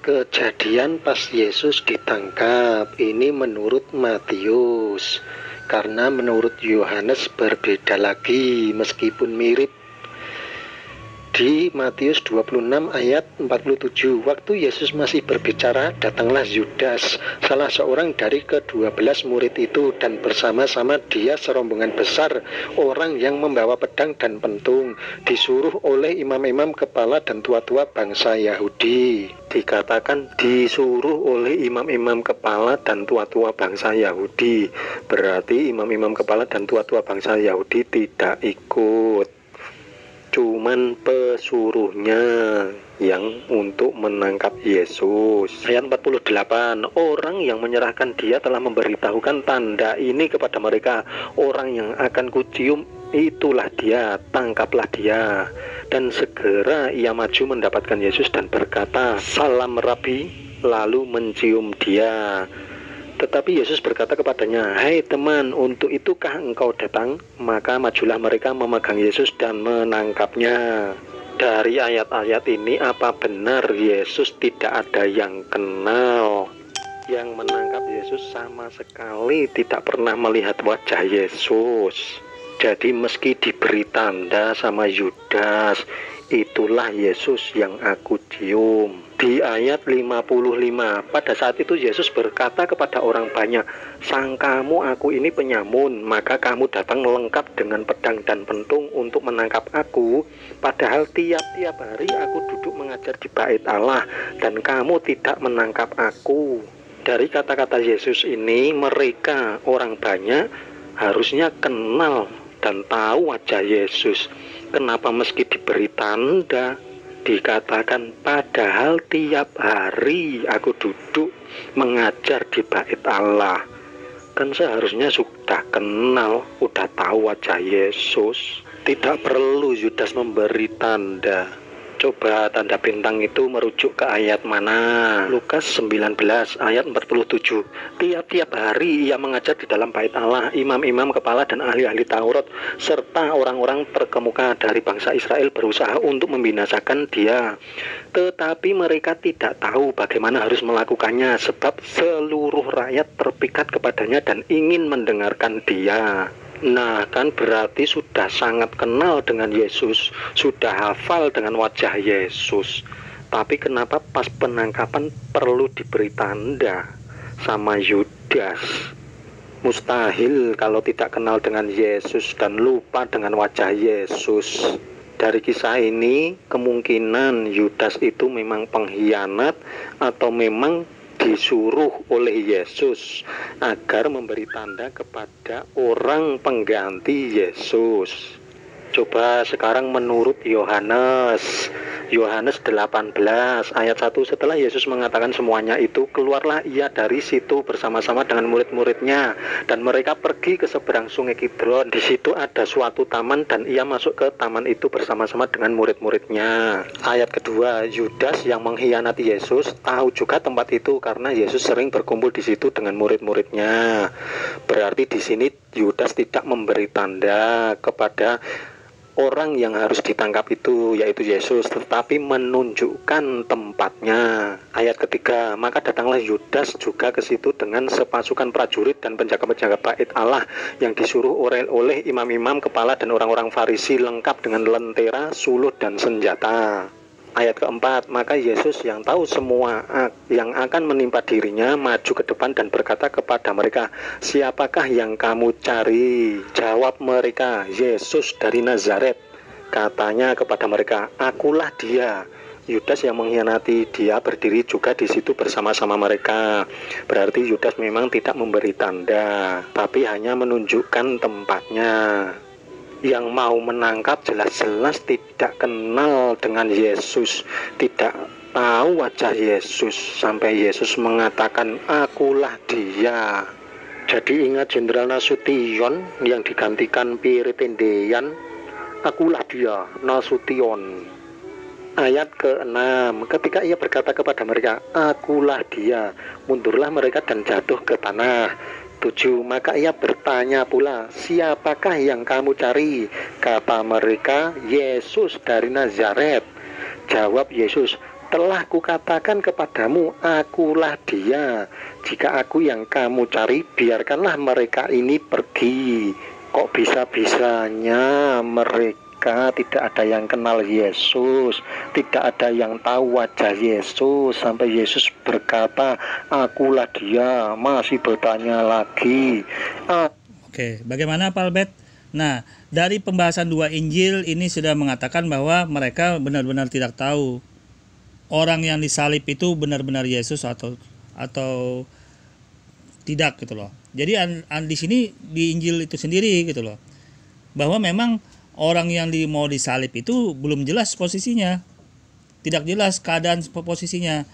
Kejadian pas Yesus ditangkap ini menurut Matius, karena menurut Yohanes berbeda lagi meskipun mirip. Di Matius 26 ayat 47, waktu Yesus masih berbicara, datanglah Yudas, salah seorang dari ke-12 murid itu, dan bersama-sama dia serombongan besar orang yang membawa pedang dan pentung, disuruh oleh imam-imam kepala dan tua-tua bangsa Yahudi. Dikatakan disuruh oleh imam-imam kepala dan tua-tua bangsa Yahudi, berarti imam-imam kepala dan tua-tua bangsa Yahudi tidak ikut. Cuman pesuruhnya yang untuk menangkap Yesus. Ayat 48, orang yang menyerahkan dia telah memberitahukan tanda ini kepada mereka. Orang yang akan kucium itulah dia, tangkaplah dia. Dan segera ia maju mendapatkan Yesus dan berkata, salam Rabi, lalu mencium dia. Tetapi Yesus berkata kepadanya, hai teman, untuk itukah engkau datang? Maka majulah mereka memegang Yesus dan menangkapnya. Dari ayat-ayat ini, apa benar Yesus tidak ada yang kenal? Yang menangkap Yesus sama sekali tidak pernah melihat wajah Yesus. Jadi meski diberi tanda sama Yudas, itulah Yesus yang aku cium. Di ayat 55, pada saat itu Yesus berkata kepada orang banyak, sangkamu aku ini penyamun, maka kamu datang lengkap dengan pedang dan pentung untuk menangkap aku, padahal tiap-tiap hari aku duduk mengajar di bait Allah, dan kamu tidak menangkap aku. Dari kata-kata Yesus ini, mereka orang banyak harusnya kenal dan tahu wajah Yesus. Kenapa meski diberi tanda dikatakan padahal tiap hari aku duduk mengajar di bait Allah? Kan seharusnya sudah kenal, udah tahu wajah Yesus. Tidak perlu Yudas memberi tanda. Coba tanda bintang itu merujuk ke ayat mana? Lukas 19 ayat 47. Tiap-tiap hari ia mengajar di dalam bait Allah, imam-imam kepala dan ahli-ahli Taurat serta orang-orang terkemuka dari bangsa Israel berusaha untuk membinasakan dia. Tetapi mereka tidak tahu bagaimana harus melakukannya, sebab seluruh rakyat terpikat kepadanya dan ingin mendengarkan dia. Nah, kan berarti sudah sangat kenal dengan Yesus, sudah hafal dengan wajah Yesus. Tapi kenapa pas penangkapan perlu diberi tanda sama Yudas? Mustahil kalau tidak kenal dengan Yesus dan lupa dengan wajah Yesus. Dari kisah ini, kemungkinan Yudas itu memang pengkhianat atau memang disuruh oleh Yesus agar memberi tanda kepada orang pengganti Yesus. Coba sekarang menurut Yohanes 18 ayat 1, setelah Yesus mengatakan semuanya itu, keluarlah ia dari situ bersama-sama dengan murid-muridnya, dan mereka pergi ke seberang sungai Kidron. Di situ ada suatu taman dan ia masuk ke taman itu bersama-sama dengan murid-muridnya. Ayat kedua, Yudas yang mengkhianati Yesus tahu juga tempat itu karena Yesus sering berkumpul di situ dengan murid-muridnya. Berarti di sini Yudas tidak memberi tanda kepada orang yang harus ditangkap itu yaitu Yesus, tetapi menunjukkan tempatnya. Ayat ketiga, maka datanglah Yudas juga ke situ dengan sepasukan prajurit dan penjaga-penjaga bait Allah yang disuruh oleh imam-imam kepala dan orang-orang Farisi, lengkap dengan lentera, suluh dan senjata. Ayat keempat, maka Yesus yang tahu semua yang akan menimpa dirinya maju ke depan dan berkata kepada mereka, siapakah yang kamu cari? Jawab mereka, Yesus dari Nazaret. Katanya kepada mereka, akulah dia. Yudas yang mengkhianati dia berdiri juga di situ bersama-sama mereka. Berarti Yudas memang tidak memberi tanda, tapi hanya menunjukkan tempatnya. Yang mau menangkap jelas-jelas tidak kenal dengan Yesus, tidak tahu wajah Yesus, sampai Yesus mengatakan akulah dia. Jadi ingat Jenderal Nasution yang digantikan Pierre Tendean, akulah dia, Nasution. Ayat ke-6, ketika ia berkata kepada mereka, akulah dia, mundurlah mereka dan jatuh ke tanah. 7, maka ia bertanya pula, siapakah yang kamu cari? Kata mereka, Yesus dari Nazaret. Jawab Yesus, telah kukatakan kepadamu, akulah dia. Jika aku yang kamu cari, biarkanlah mereka ini pergi. Kok bisa-bisanya mereka tidak ada yang kenal Yesus, tidak ada yang tahu wajah Yesus, sampai Yesus berkata, akulah dia, masih bertanya lagi. Oke, bagaimana Pak Albert? Nah, dari pembahasan dua Injil ini sudah mengatakan bahwa mereka benar-benar tidak tahu orang yang disalib itu benar-benar Yesus atau tidak gitu loh. Jadi di sini di Injil itu sendiri gitu loh, bahwa memang orang yang mau disalib itu belum jelas posisinya, tidak jelas keadaan posisinya,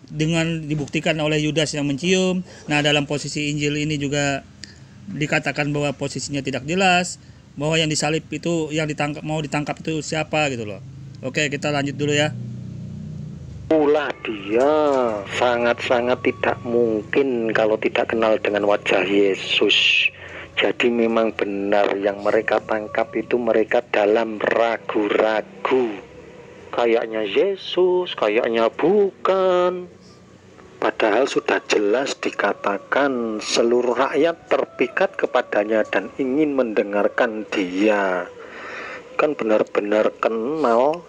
dengan dibuktikan oleh Yudas yang mencium. Nah, dalam posisi Injil ini juga dikatakan bahwa posisinya tidak jelas, bahwa yang disalib itu, yang mau ditangkap itu siapa gitu loh. Oke, kita lanjut dulu ya. Itulah dia, sangat-sangat tidak mungkin kalau tidak kenal dengan wajah Yesus. Jadi memang benar yang mereka tangkap itu mereka dalam ragu-ragu. Kayaknya Yesus, kayaknya bukan. Padahal sudah jelas dikatakan seluruh rakyat terpikat kepadanya dan ingin mendengarkan dia. Kan benar-benar kenal,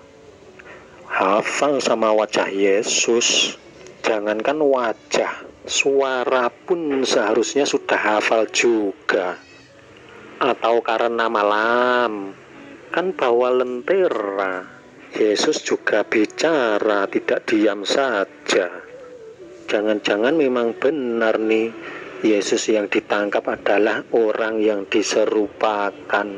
hafal sama wajah Yesus. Jangankan wajah, suara pun seharusnya sudah hafal juga. Atau karena malam, kan bawa lentera. Yesus juga bicara, tidak diam saja. Jangan-jangan memang benar nih, Yesus yang ditangkap adalah orang yang diserupakan.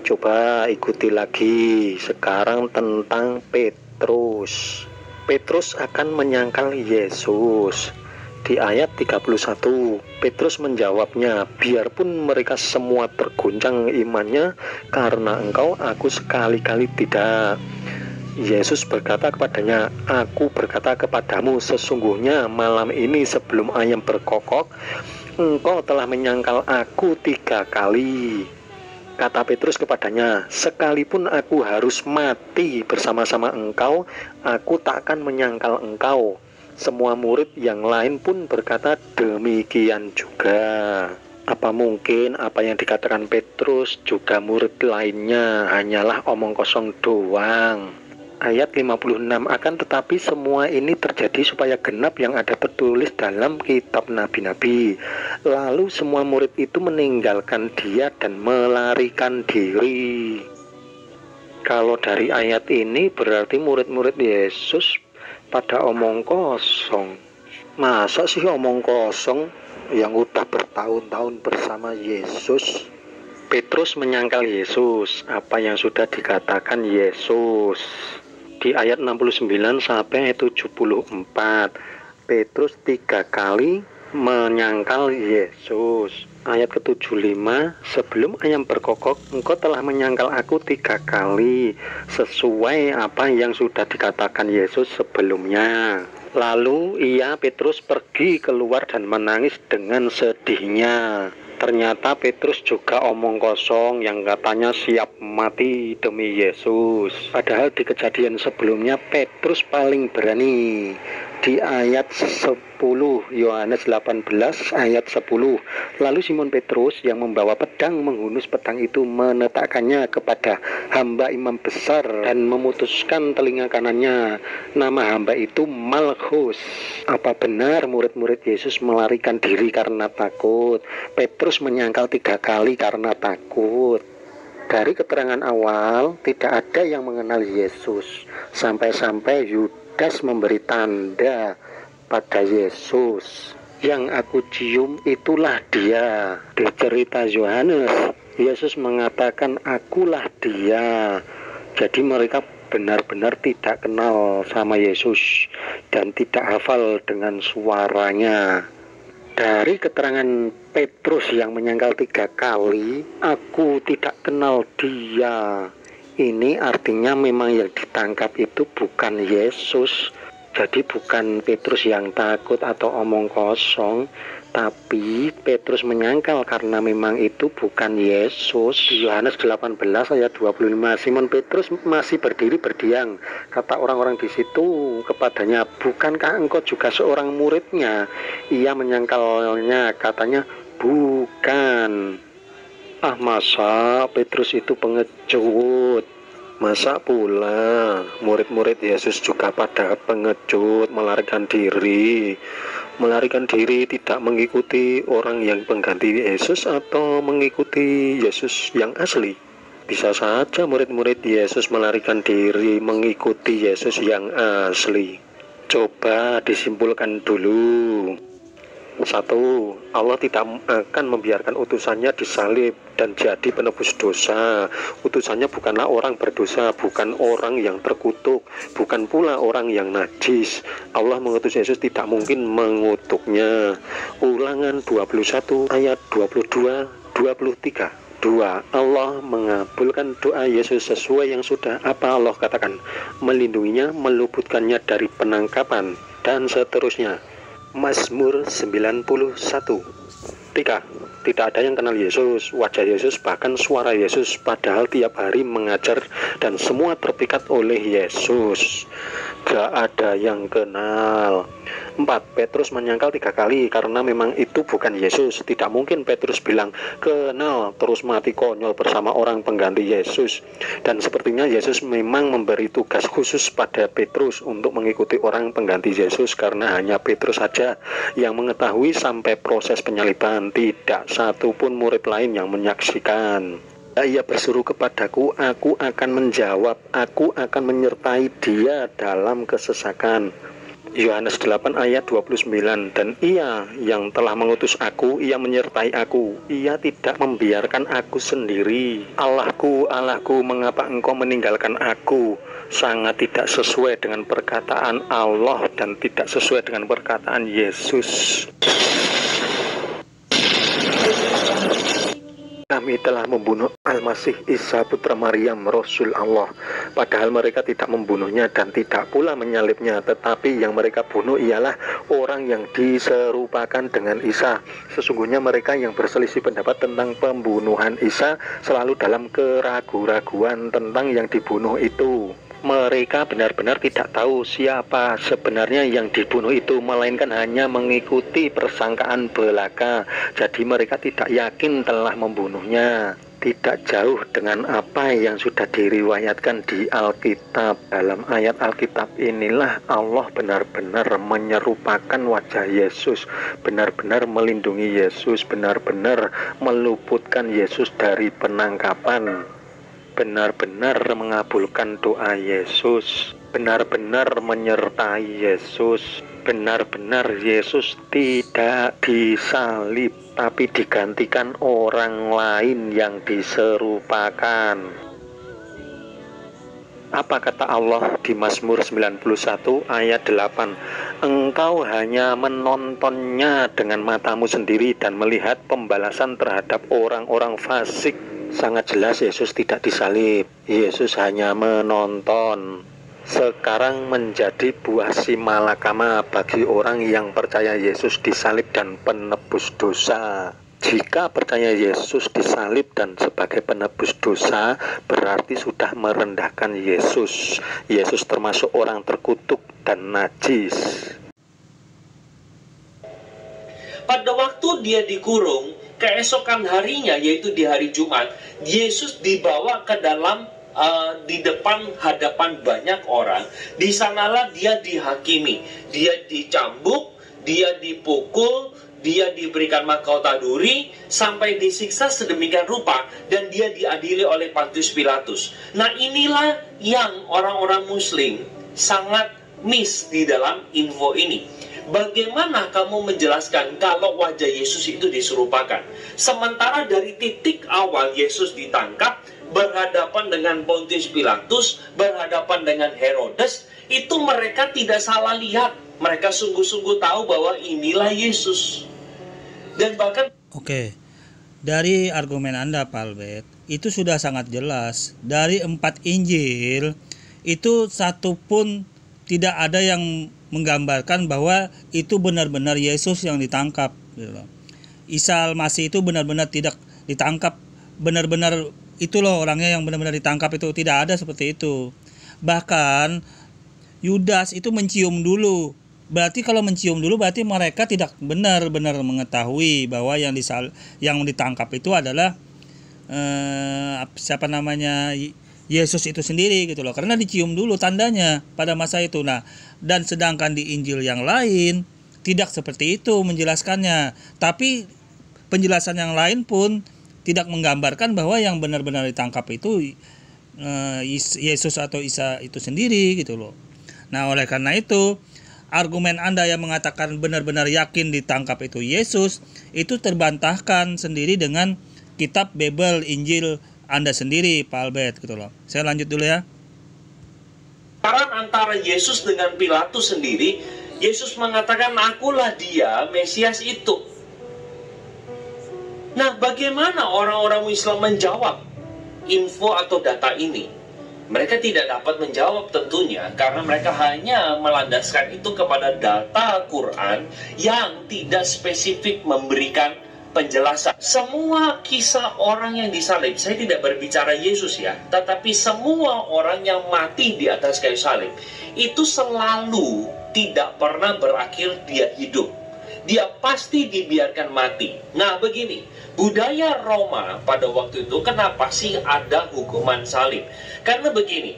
Coba ikuti lagi sekarang tentang Petrus. Petrus akan menyangkal Yesus. Di ayat 31, Petrus menjawabnya, biarpun mereka semua terguncang imannya karena engkau, aku sekali-kali tidak. Yesus berkata kepadanya, aku berkata kepadamu, sesungguhnya malam ini sebelum ayam berkokok, engkau telah menyangkal aku 3 kali. Kata Petrus kepadanya, sekalipun aku harus mati bersama-sama engkau, aku tak akan menyangkal engkau. Semua murid yang lain pun berkata demikian juga. Apa mungkin apa yang dikatakan Petrus juga murid lainnya hanyalah omong kosong doang? Ayat 56, akan tetapi semua ini terjadi supaya genap yang ada tertulis dalam kitab nabi-nabi. Lalu semua murid itu meninggalkan dia dan melarikan diri. Kalau dari ayat ini berarti murid-murid Yesus pada omong kosong. Masa sih omong kosong yang udah bertahun-tahun bersama Yesus? Petrus menyangkal Yesus, apa yang sudah dikatakan Yesus. Di ayat 69 sampai 74, Petrus 3 kali menyangkal Yesus. Ayat ke-75, sebelum ayam berkokok, engkau telah menyangkal aku 3 kali, sesuai apa yang sudah dikatakan Yesus sebelumnya. Lalu ia, Petrus, pergi keluar dan menangis dengan sedihnya. Ternyata Petrus juga omong kosong yang katanya siap mati demi Yesus. Padahal di kejadian sebelumnya Petrus paling berani. Di ayat 10, Yohanes 18 ayat 10. Lalu Simon Petrus yang membawa pedang menghunus pedang itu, meletakkannya kepada hamba imam besar dan memutuskan telinga kanannya. Nama hamba itu Malchus. Apa benar murid-murid Yesus melarikan diri karena takut? Petrus menyangkal 3 kali karena takut. Dari keterangan awal tidak ada yang mengenal Yesus. Sampai-sampai Yudas memberi tanda pada Yesus. Yang aku cium itulah dia. Di cerita Yohanes, Yesus mengatakan akulah dia. Jadi mereka benar-benar tidak kenal sama Yesus dan tidak hafal dengan suaranya. Dari keterangan Petrus yang menyangkal 3 kali, aku tidak kenal dia. Ini artinya memang yang ditangkap itu bukan Yesus. Jadi bukan Petrus yang takut atau omong kosong, tapi Petrus menyangkal karena memang itu bukan Yesus. Di Yohanes 18 ayat 25, Simon Petrus masih berdiri berdiam. Kata orang-orang di situ kepadanya, bukankah engkau juga seorang muridnya? Ia menyangkalnya, katanya, bukan. Ah, masa Petrus itu pengecut? Masa pula murid-murid Yesus juga pada pengecut, melarikan diri? Melarikan diri tidak mengikuti orang yang pengganti Yesus atau mengikuti Yesus yang asli? Bisa saja murid-murid Yesus melarikan diri mengikuti Yesus yang asli. Coba disimpulkan dulu. 1. Allah tidak akan membiarkan utusannya disalib dan jadi penebus dosa. Utusannya bukanlah orang berdosa, bukan orang yang terkutuk, bukan pula orang yang najis. Allah mengutus Yesus tidak mungkin mengutuknya. Ulangan 21 ayat 22-23. 2. Allah mengabulkan doa Yesus sesuai yang sudah apa Allah katakan, melindunginya, meluputkannya dari penangkapan, dan seterusnya. Mazmur 91. 3. Tidak ada yang kenal Yesus, wajah Yesus, bahkan suara Yesus, padahal tiap hari mengajar dan semua terpikat oleh Yesus. Gak ada yang kenal. 4. Petrus menyangkal 3 kali karena memang itu bukan Yesus. Tidak mungkin Petrus bilang kenal terus mati konyol bersama orang pengganti Yesus. Dan sepertinya Yesus memang memberi tugas khusus pada Petrus untuk mengikuti orang pengganti Yesus, karena hanya Petrus saja yang mengetahui sampai proses penyaliban. Tidak satu pun murid lain yang menyaksikan. Ia berseru kepadaku, aku akan menjawab, aku akan menyertai dia dalam kesesakan. Yohanes 8 ayat 29. Dan ia yang telah mengutus aku, ia menyertai aku, ia tidak membiarkan aku sendiri. Allahku, Allahku, mengapa engkau meninggalkan aku? Sangat tidak sesuai dengan perkataan Allah dan tidak sesuai dengan perkataan Yesus. Kami telah membunuh Al-Masih Isa putra Maryam, Rasul Allah. Padahal mereka tidak membunuhnya dan tidak pula menyalibnya, tetapi yang mereka bunuh ialah orang yang diserupakan dengan Isa. Sesungguhnya mereka yang berselisih pendapat tentang pembunuhan Isa selalu dalam keraguan-raguan tentang yang dibunuh itu. Mereka benar-benar tidak tahu siapa sebenarnya yang dibunuh itu, melainkan hanya mengikuti persangkaan belaka. Jadi mereka tidak yakin telah membunuhnya. Tidak jauh dengan apa yang sudah diriwayatkan di Alkitab. Dalam ayat Alkitab inilah Allah benar-benar menyerupakan wajah Yesus, benar-benar melindungi Yesus, benar-benar meluputkan Yesus dari penangkapan, benar-benar mengabulkan doa Yesus, benar-benar menyertai Yesus, benar-benar Yesus tidak disalib, tapi digantikan orang lain yang diserupakan. Apa kata Allah di Mazmur 91 ayat 8? Engkau hanya menontonnya dengan matamu sendiri dan melihat pembalasan terhadap orang-orang fasik. Sangat jelas Yesus tidak disalib, Yesus hanya menonton. Sekarang menjadi buah si malakama bagi orang yang percaya Yesus disalib dan penebus dosa. Jika percaya Yesus disalib dan sebagai penebus dosa, berarti sudah merendahkan Yesus. Yesus termasuk orang terkutuk dan najis. Pada waktu dia dikurung, keesokan harinya, yaitu di hari Jumat, Yesus dibawa ke dalam di depan hadapan banyak orang. Di sanalah dia dihakimi, dia dicambuk, dia dipukul, dia diberikan mahkota duri, sampai disiksa sedemikian rupa, dan dia diadili oleh Pontius Pilatus. Nah, inilah yang orang-orang Muslim sangat miss di dalam info ini. Bagaimana kamu menjelaskan kalau wajah Yesus itu diserupakan? Sementara dari titik awal Yesus ditangkap, berhadapan dengan Pontius Pilatus, berhadapan dengan Herodes, itu mereka tidak salah lihat. Mereka sungguh-sungguh tahu bahwa inilah Yesus. Dan bahkan Oke, dari argumen Anda Pak Albert, itu sudah sangat jelas. Dari 4 Injil, itu satu pun tidak ada yang menggambarkan bahwa itu benar-benar Yesus yang ditangkap. Isa Al-Masih itu benar-benar tidak ditangkap, benar-benar itu loh orangnya yang benar-benar ditangkap, itu tidak ada seperti itu. Bahkan Yudas itu mencium dulu. Berarti kalau mencium dulu berarti mereka tidak benar-benar mengetahui bahwa yang ditangkap itu adalah Yesus itu sendiri gitu loh. Karena dicium dulu tandanya pada masa itu. Nah, dan sedangkan di Injil yang lain tidak seperti itu menjelaskannya. Tapi penjelasan yang lain pun tidak menggambarkan bahwa yang benar-benar ditangkap itu Yesus atau Isa itu sendiri gitu loh. Nah, oleh karena itu argumen Anda yang mengatakan benar-benar yakin ditangkap itu Yesus, itu terbantahkan sendiri dengan kitab Bible Injil Anda sendiri, Pak Albert gitu loh. Saya lanjut dulu ya. antara Yesus dengan Pilatus sendiri, Yesus mengatakan, akulah dia, Mesias itu. Nah, bagaimana orang-orang Islam menjawab info atau data ini? Mereka tidak dapat menjawab tentunya, karena mereka hanya melandaskan itu kepada data Quran yang tidak spesifik memberikan penjelasan. Semua kisah orang yang disalib, saya tidak berbicara Yesus ya, tetapi semua orang yang mati di atas kayu salib, itu selalu tidak pernah berakhir dia hidup. Dia pasti dibiarkan mati. Nah, begini, budaya Roma pada waktu itu, kenapa sih ada hukuman salib? Karena begini,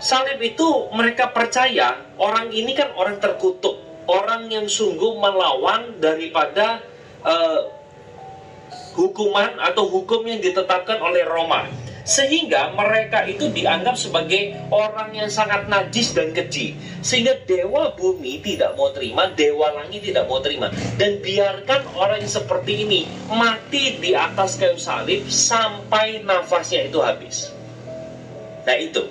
salib itu mereka percaya orang ini kan orang terkutuk, orang yang sungguh melawan daripada hukuman atau hukum yang ditetapkan oleh Roma. Sehingga mereka itu dianggap sebagai orang yang sangat najis dan keji. Sehingga dewa bumi tidak mau terima, dewa langit tidak mau terima. Dan biarkan orang yang seperti ini mati di atas kayu salib sampai nafasnya itu habis. Nah itu.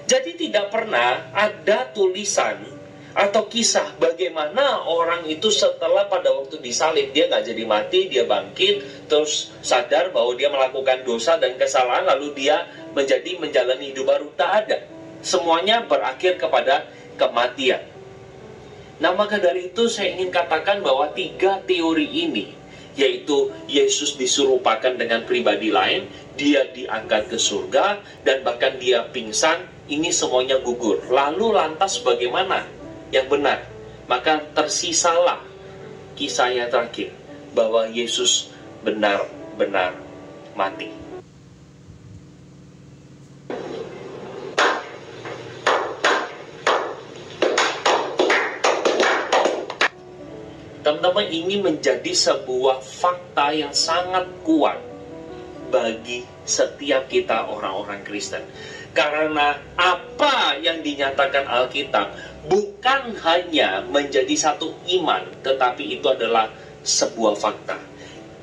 Jadi tidak pernah ada tulisan atau kisah bagaimana orang itu setelah pada waktu disalib, dia nggak jadi mati, dia bangkit, terus sadar bahwa dia melakukan dosa dan kesalahan, lalu dia menjalani hidup baru. Tak ada. Semuanya berakhir kepada kematian. Nah, maka dari itu saya ingin katakan bahwa 3 teori ini, yaitu Yesus diserupakan dengan pribadi lain, dia diangkat ke surga, dan bahkan dia pingsan, ini semuanya gugur. Lalu lantas bagaimana yang benar? Maka tersisalah kisah yang terakhir, bahwa Yesus benar-benar mati. Teman-teman, ini menjadi sebuah fakta yang sangat kuat bagi setiap kita orang-orang Kristen. Karena apa yang dinyatakan Alkitab bukan hanya menjadi satu iman, tetapi itu adalah sebuah fakta.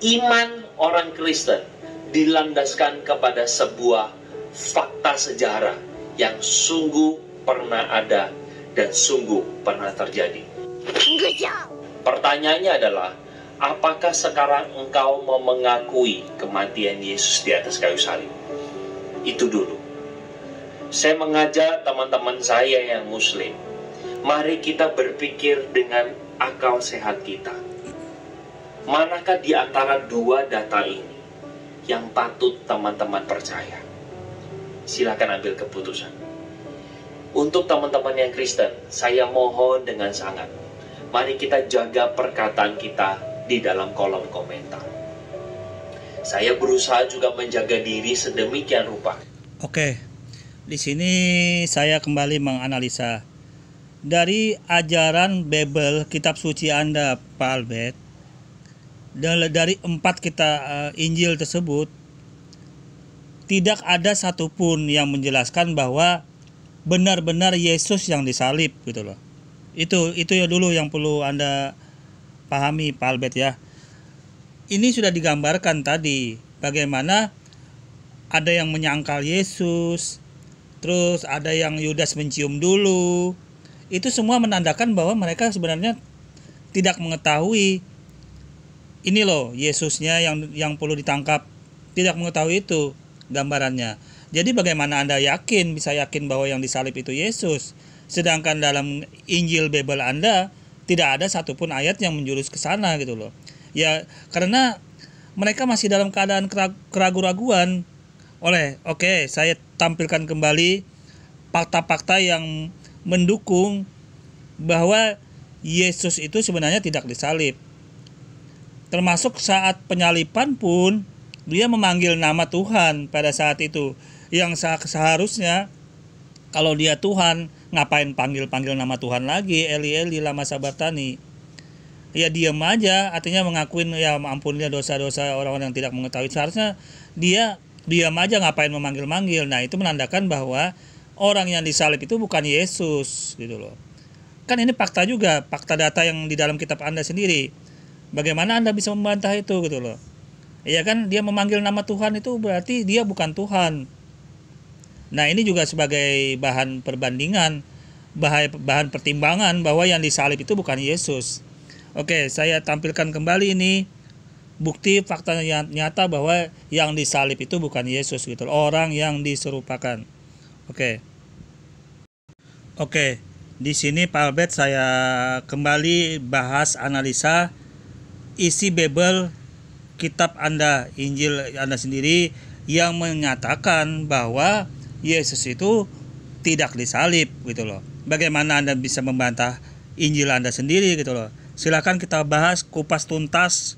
Iman orang Kristen dilandaskan kepada sebuah fakta sejarah yang sungguh pernah ada dan sungguh pernah terjadi. Pertanyaannya adalah, apakah sekarang engkau mau mengakui kematian Yesus di atas kayu salib? Itu dulu. Saya mengajak teman-teman saya yang Muslim, mari kita berpikir dengan akal sehat kita. Manakah di antara dua data ini yang patut teman-teman percaya? Silakan ambil keputusan. Untuk teman-teman yang Kristen, saya mohon dengan sangat, mari kita jaga perkataan kita di dalam kolom komentar. Saya berusaha juga menjaga diri sedemikian rupa. Oke, di sini saya kembali menganalisa dari ajaran Bible, kitab suci Anda, Pak Albert. Dari 4 Injil tersebut, tidak ada satupun yang menjelaskan bahwa benar-benar Yesus yang disalib gitu loh. Itu ya dulu yang perlu Anda pahami, Pak Albert ya. Ini sudah digambarkan tadi bagaimana ada yang menyangkal Yesus, terus ada yang Yudas mencium dulu. Itu semua menandakan bahwa mereka sebenarnya tidak mengetahui ini loh Yesusnya yang perlu ditangkap. Tidak mengetahui itu gambarannya. Jadi bagaimana Anda bisa yakin bahwa yang disalib itu Yesus, sedangkan dalam Injil Bible Anda tidak ada satupun ayat yang menjurus ke sana gitu loh. Ya karena mereka masih dalam keadaan keraguan-raguan. Oke, saya tampilkan kembali fakta-fakta yang mendukung bahwa Yesus itu sebenarnya tidak disalib. Termasuk saat penyaliban pun dia memanggil nama Tuhan pada saat itu. Yang seharusnya kalau dia Tuhan, ngapain panggil-panggil nama Tuhan lagi? Eli Eli lama sabatani. Ya diam aja, artinya mengakuin ya ampunilah dosa-dosa orang-orang yang tidak mengetahui. Seharusnya dia diam aja, ngapain memanggil-manggil. Nah, itu menandakan bahwa orang yang disalib itu bukan Yesus gitu loh. Kan ini fakta juga, fakta data yang di dalam kitab Anda sendiri. Bagaimana Anda bisa membantah itu gitu loh? Ya kan, dia memanggil nama Tuhan itu berarti dia bukan Tuhan. Nah, ini juga sebagai bahan perbandingan, bahan pertimbangan bahwa yang disalib itu bukan Yesus. Oke, saya tampilkan kembali ini bukti fakta nyata bahwa yang disalib itu bukan Yesus gitu, orang yang diserupakan. Oke, di sini Pak Albert saya kembali bahas analisa isi Bible kitab Anda, Injil Anda sendiri yang menyatakan bahwa Yesus itu tidak disalib gitu loh. Bagaimana Anda bisa membantah Injil Anda sendiri gitu loh? Silakan kita bahas kupas tuntas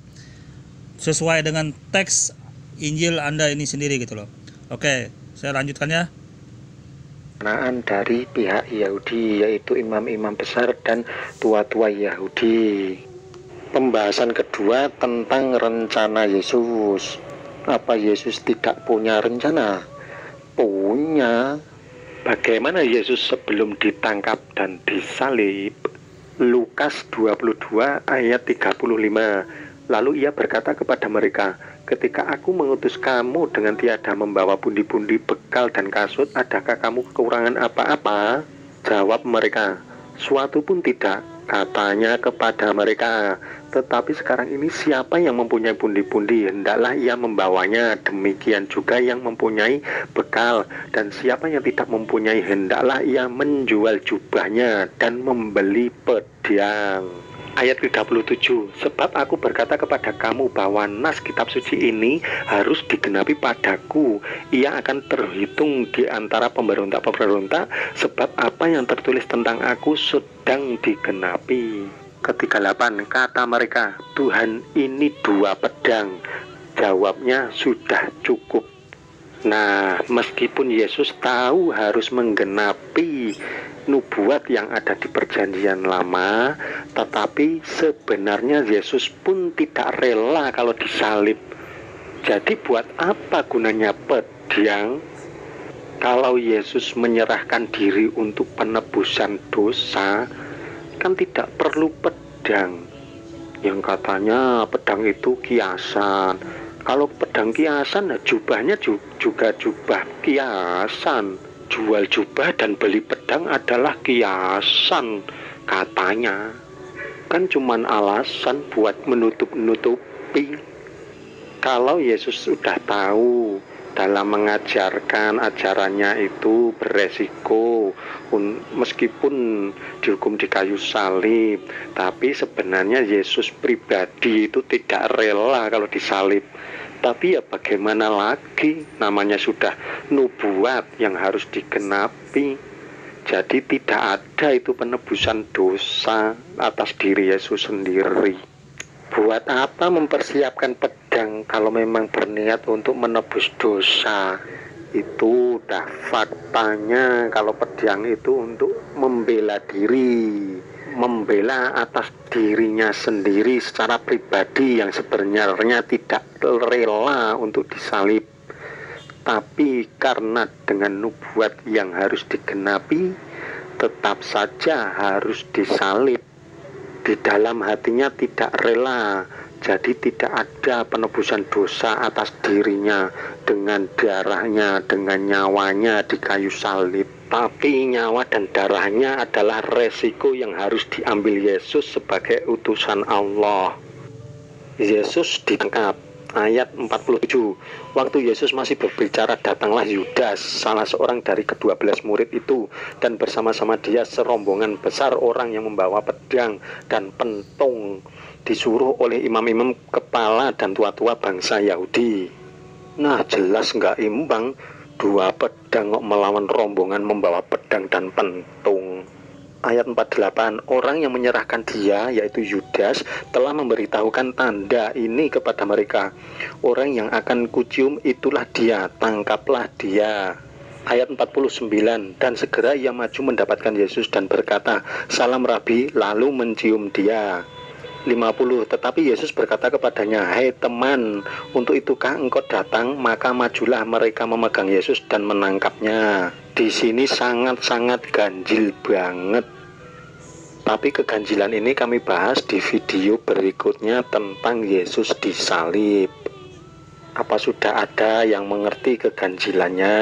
sesuai dengan teks Injil Anda ini sendiri gitu loh. Oke, saya lanjutkan ya. Dari pihak Yahudi, yaitu imam-imam besar dan tua-tua Yahudi. Pembahasan kedua tentang rencana Yesus. Apa Yesus tidak punya rencana? Punya. Bagaimana Yesus sebelum ditangkap dan disalib? Lukas 22 ayat 35. Lalu ia berkata kepada mereka, ketika aku mengutus kamu dengan tiada membawa pundi-pundi bekal dan kasut, adakah kamu kekurangan apa-apa? Jawab mereka, suatu pun tidak. Katanya kepada mereka, tetapi sekarang ini siapa yang mempunyai pundi-pundi, hendaklah ia membawanya. Demikian juga yang mempunyai bekal, dan siapa yang tidak mempunyai, hendaklah ia menjual jubahnya dan membeli pedang. Ayat 37, sebab aku berkata kepada kamu bahwa nas kitab suci ini harus digenapi padaku. Ia akan terhitung di antara pemberontak-pemberontak, sebab apa yang tertulis tentang aku sedang digenapi. Ketiga 8, kata mereka, Tuhan ini 2 pedang. Jawabnya, sudah cukup. Nah, meskipun Yesus tahu harus menggenapi nubuat yang ada di perjanjian lama, tetapi sebenarnya Yesus pun tidak rela kalau disalib. Jadi buat apa gunanya pedang kalau Yesus menyerahkan diri untuk penebusan dosa? Kan tidak perlu pedang. Yang katanya pedang itu kiasan. Kalau pedang kiasan, jubahnya juga jubah kiasan. Jual jubah dan beli pedang adalah kiasan katanya. Kan cuman alasan buat menutup-nutupi. Kalau Yesus sudah tahu dalam mengajarkan ajarannya itu beresiko, meskipun dihukum di kayu salib, tapi sebenarnya Yesus pribadi itu tidak rela kalau disalib. Tapi ya bagaimana lagi, namanya sudah nubuat yang harus digenapi. Jadi tidak ada itu penebusan dosa atas diri Yesus sendiri. Buat apa mempersiapkan pedang kalau memang berniat untuk menebus dosa? Itu udah faktanya kalau pedang itu untuk membela diri, membela atas dirinya sendiri secara pribadi yang sebenarnya tidak rela untuk disalib. Tapi karena dengan nubuat yang harus digenapi, tetap saja harus disalib. Di dalam hatinya tidak rela, jadi tidak ada penebusan dosa atas dirinya dengan darahnya, dengan nyawanya di kayu salib. Tapi nyawa dan darahnya adalah resiko yang harus diambil Yesus sebagai utusan Allah. Yesus ditangkap. Ayat 47, waktu Yesus masih berbicara, datanglah Yudas, salah seorang dari ke-12 murid itu, dan bersama-sama dia serombongan besar orang yang membawa pedang dan pentung, disuruh oleh imam-imam kepala dan tua-tua bangsa Yahudi. Nah, jelas nggak imbang, dua pedang kok melawan rombongan membawa pedang dan pentung. Ayat 48, orang yang menyerahkan dia, yaitu Yudas, telah memberitahukan tanda ini kepada mereka. Orang yang akan kucium itulah dia, tangkaplah dia. Ayat 49, dan segera ia maju mendapatkan Yesus dan berkata, salam Rabi, lalu mencium dia. 50, tetapi Yesus berkata kepadanya, hei teman, untuk itukah engkau datang? Maka majulah mereka memegang Yesus dan menangkapnya. Di sini sangat-sangat ganjil banget. Tapi keganjilan ini kami bahas di video berikutnya tentang Yesus disalib. Apa sudah ada yang mengerti keganjilannya?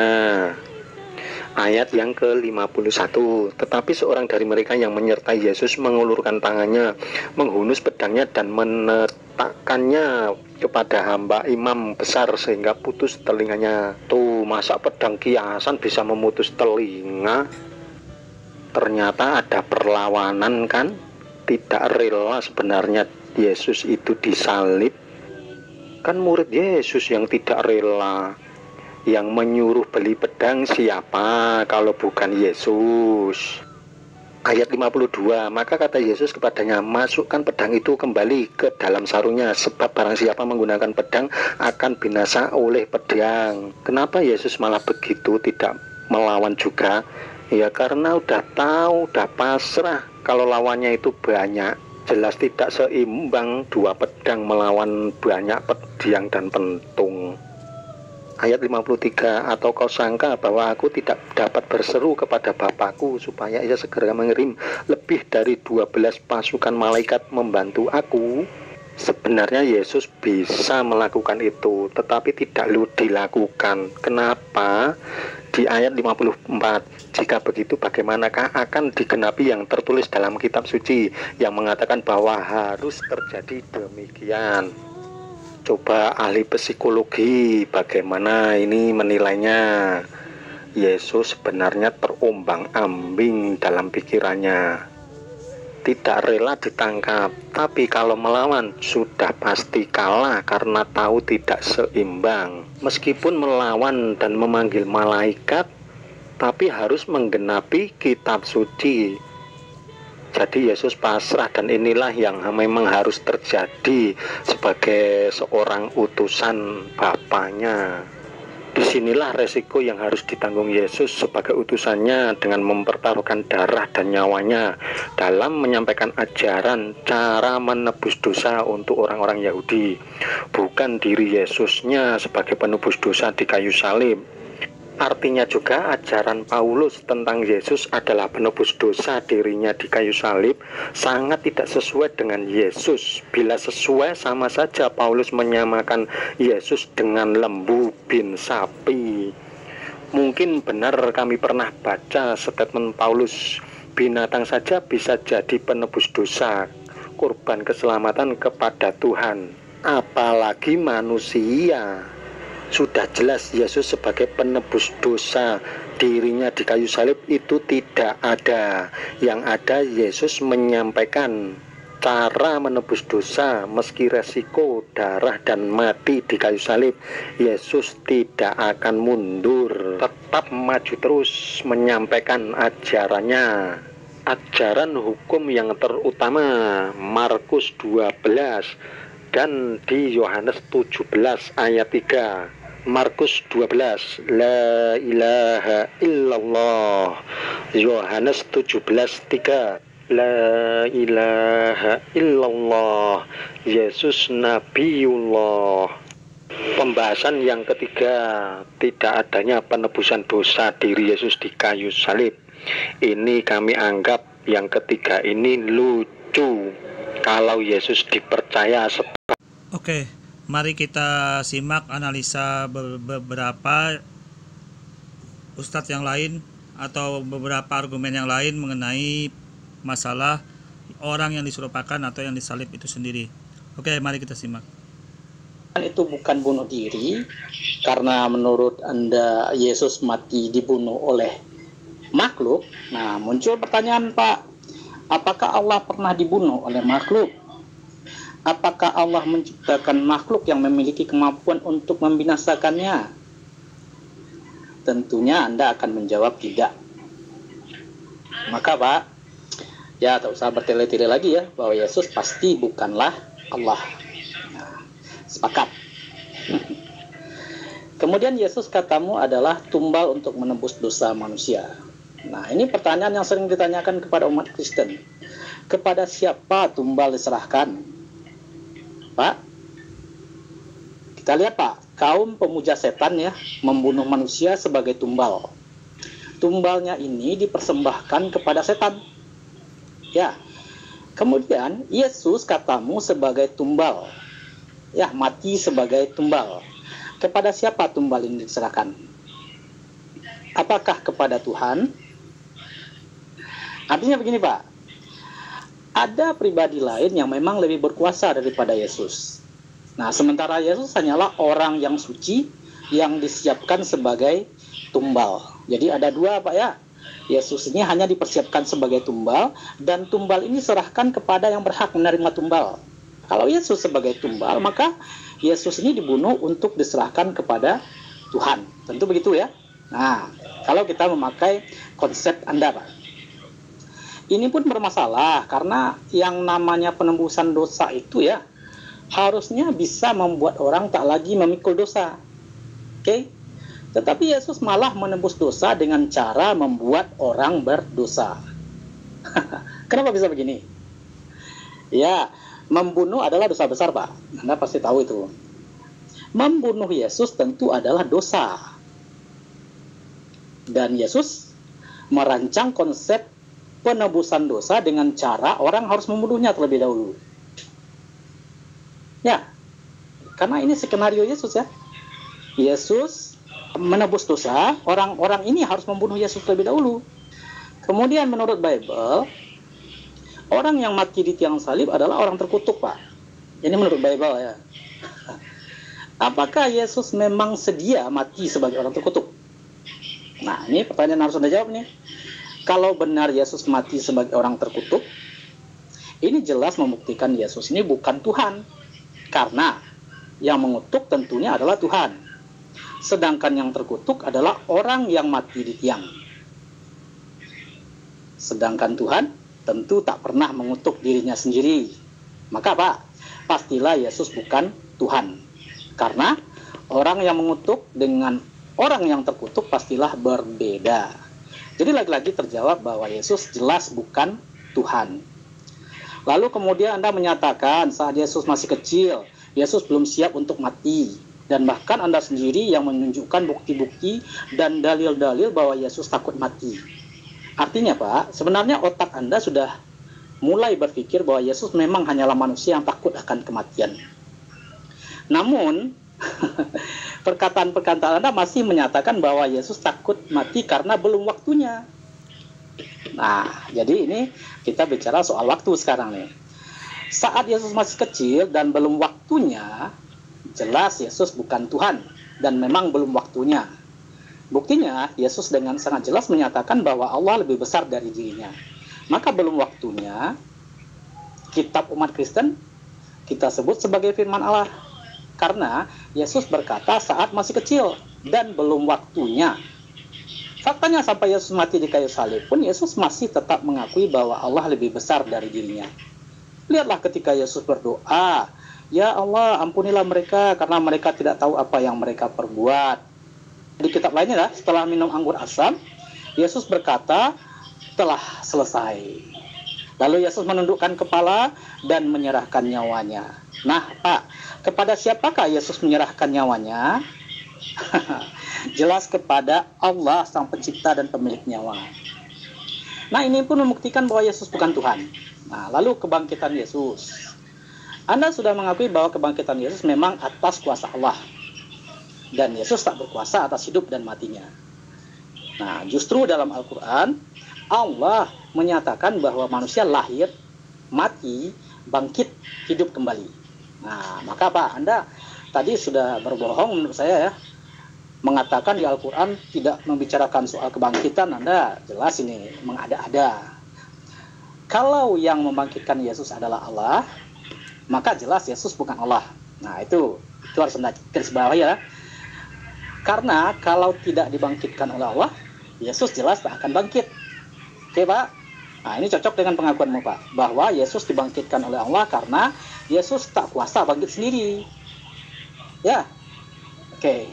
Ayat yang ke-51, tetapi seorang dari mereka yang menyertai Yesus mengulurkan tangannya, menghunus pedangnya dan menetakkannya kepada hamba imam besar sehingga putus telinganya. Tuh, masa pedang kiasan bisa memutus telinga? Ternyata ada perlawanan kan? Tidak rela sebenarnya Yesus itu disalib. Kan murid Yesus yang tidak rela. Yang menyuruh beli pedang siapa kalau bukan Yesus? Ayat 52, maka kata Yesus kepadanya, masukkan pedang itu kembali ke dalam sarungnya, sebab barang siapa menggunakan pedang akan binasa oleh pedang. Kenapa Yesus malah begitu, tidak melawan juga? Ya karena udah tahu, udah pasrah kalau lawannya itu banyak. Jelas tidak seimbang dua pedang melawan banyak pedang dan pentung. Ayat 53, atau kau sangka bahwa aku tidak dapat berseru kepada Bapakku supaya ia segera mengirim lebih dari 12 pasukan malaikat membantu aku? Sebenarnya Yesus bisa melakukan itu, tetapi tidak dilakukan. Kenapa? Di ayat 54, jika begitu bagaimanakah akan digenapi yang tertulis dalam kitab suci yang mengatakan bahwa harus terjadi demikian? Coba ahli psikologi bagaimana ini menilainya? Yesus sebenarnya terombang-ambing dalam pikirannya. Tidak rela ditangkap, tapi kalau melawan sudah pasti kalah karena tahu tidak seimbang. Meskipun melawan dan memanggil malaikat, tapi harus menggenapi kitab suci. Jadi Yesus pasrah, dan inilah yang memang harus terjadi sebagai seorang utusan Bapaknya. Disinilah resiko yang harus ditanggung Yesus sebagai utusannya dengan mempertaruhkan darah dan nyawanya dalam menyampaikan ajaran cara menebus dosa untuk orang-orang Yahudi, bukan diri Yesusnya sebagai penebus dosa di kayu salib. Artinya juga ajaran Paulus tentang Yesus adalah penebus dosa dirinya di kayu salib sangat tidak sesuai dengan Yesus. Bila sesuai, sama saja Paulus menyamakan Yesus dengan lembu bin sapi. Mungkin benar kami pernah baca statement Paulus, binatang saja bisa jadi penebus dosa, kurban keselamatan kepada Tuhan, apalagi manusia. Sudah jelas Yesus sebagai penebus dosa, dirinya di kayu salib itu tidak ada. Yang ada Yesus menyampaikan cara menebus dosa, meski resiko darah dan mati di kayu salib, Yesus tidak akan mundur, tetap maju terus menyampaikan ajarannya, ajaran hukum yang terutama, Markus 12 dan di Yohanes 17 ayat 3. Markus 12, la ilaha illallah. Yohanes 17:3, la ilaha illallah, Yesus Nabiullah. Pembahasan yang ketiga, tidak adanya penebusan dosa diri Yesus di kayu salib. Ini kami anggap yang ketiga ini lucu kalau Yesus dipercaya. Oke, mari kita simak analisa beberapa ustadz yang lain atau beberapa argumen yang lain mengenai masalah orang yang diserupakan atau yang disalib itu sendiri. Oke, mari kita simak. Itu bukan bunuh diri, karena menurut Anda Yesus mati dibunuh oleh makhluk. Nah, muncul pertanyaan, Pak, apakah Allah pernah dibunuh oleh makhluk? Apakah Allah menciptakan makhluk yang memiliki kemampuan untuk membinasakannya? Tentunya Anda akan menjawab tidak. Maka Pak, ya tak usah bertele-tele lagi ya, bahwa Yesus pasti bukanlah Allah. Nah, sepakat. Kemudian Yesus katamu adalah tumbal untuk menebus dosa manusia. Nah, ini pertanyaan yang sering ditanyakan kepada umat Kristen. Kepada siapa tumbal diserahkan? Pak, kita lihat Pak, kaum pemuja setan ya, membunuh manusia sebagai tumbal. Tumbalnya ini dipersembahkan kepada setan. Ya, kemudian Yesus katamu sebagai tumbal. Ya, mati sebagai tumbal. Kepada siapa tumbal ini diserahkan? Apakah kepada Tuhan? Artinya begini Pak, ada pribadi lain yang memang lebih berkuasa daripada Yesus. Nah, sementara Yesus hanyalah orang yang suci yang disiapkan sebagai tumbal. Jadi ada dua Pak ya. Yesus ini hanya dipersiapkan sebagai tumbal, dan tumbal ini serahkan kepada yang berhak menerima tumbal. Kalau Yesus sebagai tumbal, maka Yesus ini dibunuh untuk diserahkan kepada Tuhan. Tentu begitu ya. Nah, kalau kita memakai konsep Anda Pak, ini pun bermasalah, karena yang namanya penembusan dosa itu ya harusnya bisa membuat orang tak lagi memikul dosa. Oke? Tetapi Yesus malah menembus dosa dengan cara membuat orang berdosa. Kenapa bisa begini? Ya, membunuh adalah dosa besar Pak. Anda pasti tahu itu. Membunuh Yesus tentu adalah dosa. Dan Yesus merancang konsep penebusan dosa dengan cara orang harus membunuhnya terlebih dahulu. Ya, karena ini skenario Yesus ya. Yesus menebus dosa, orang-orang ini harus membunuh Yesus terlebih dahulu. Kemudian menurut Bible, orang yang mati di tiang salib adalah orang terkutuk Pak. Ini menurut Bible ya. Apakah Yesus memang sedia mati sebagai orang terkutuk? Nah, ini pertanyaan harus Anda jawab nih. Kalau benar Yesus mati sebagai orang terkutuk, ini jelas membuktikan Yesus ini bukan Tuhan. Karena yang mengutuk tentunya adalah Tuhan. Sedangkan yang terkutuk adalah orang yang mati di tiang. Sedangkan Tuhan tentu tak pernah mengutuk dirinya sendiri. Maka Pak, pastilah Yesus bukan Tuhan. Karena orang yang mengutuk dengan orang yang terkutuk pastilah berbeda. Jadi lagi-lagi terjawab bahwa Yesus jelas bukan Tuhan. Lalu kemudian Anda menyatakan saat Yesus masih kecil, Yesus belum siap untuk mati. Dan bahkan Anda sendiri yang menunjukkan bukti-bukti dan dalil-dalil bahwa Yesus takut mati. Artinya Pak, sebenarnya otak Anda sudah mulai berpikir bahwa Yesus memang hanyalah manusia yang takut akan kematian. Namun, perkataan-perkataan Anda masih menyatakan bahwa Yesus takut mati karena belum waktunya. Nah, jadi ini kita bicara soal waktu sekarang nih. Saat Yesus masih kecil dan belum waktunya, jelas Yesus bukan Tuhan. dan memang belum waktunya. Buktinya, Yesus dengan sangat jelas menyatakan bahwa Allah lebih besar dari dirinya. Maka belum waktunya kitab umat Kristen kita sebut sebagai firman Allah. Karena Yesus berkata saat masih kecil dan belum waktunya. Faktanya sampai Yesus mati di kayu salib pun Yesus masih tetap mengakui bahwa Allah lebih besar dari dirinya. Lihatlah ketika Yesus berdoa, "Ya Allah, ampunilah mereka karena mereka tidak tahu apa yang mereka perbuat." Di kitab lainnya, setelah minum anggur asam, Yesus berkata, "Telah selesai." Lalu Yesus menundukkan kepala dan menyerahkan nyawanya. Nah, Pak, kepada siapakah Yesus menyerahkan nyawanya? Jelas kepada Allah, Sang Pencipta dan Pemilik nyawa. Nah, ini pun membuktikan bahwa Yesus bukan Tuhan. Nah, lalu kebangkitan Yesus. Anda sudah mengakui bahwa kebangkitan Yesus memang atas kuasa Allah. Dan Yesus tak berkuasa atas hidup dan matinya. Nah, justru dalam Al-Quran, Allah menyatakan bahwa manusia lahir, mati, bangkit, hidup kembali. Nah, maka Pak, Anda tadi sudah berbohong menurut saya ya. Mengatakan di Al-Quran tidak membicarakan soal kebangkitan, Anda jelas ini mengada-ada. Kalau yang membangkitkan Yesus adalah Allah, maka jelas Yesus bukan Allah. Nah, itu harus Anda garis bawah ya. Karena kalau tidak dibangkitkan oleh Allah, Yesus jelas tak akan bangkit. Oke, Pak? Nah, ini cocok dengan pengakuanmu, Pak, bahwa Yesus dibangkitkan oleh Allah karena Yesus tak kuasa bangkit sendiri. Ya? Oke.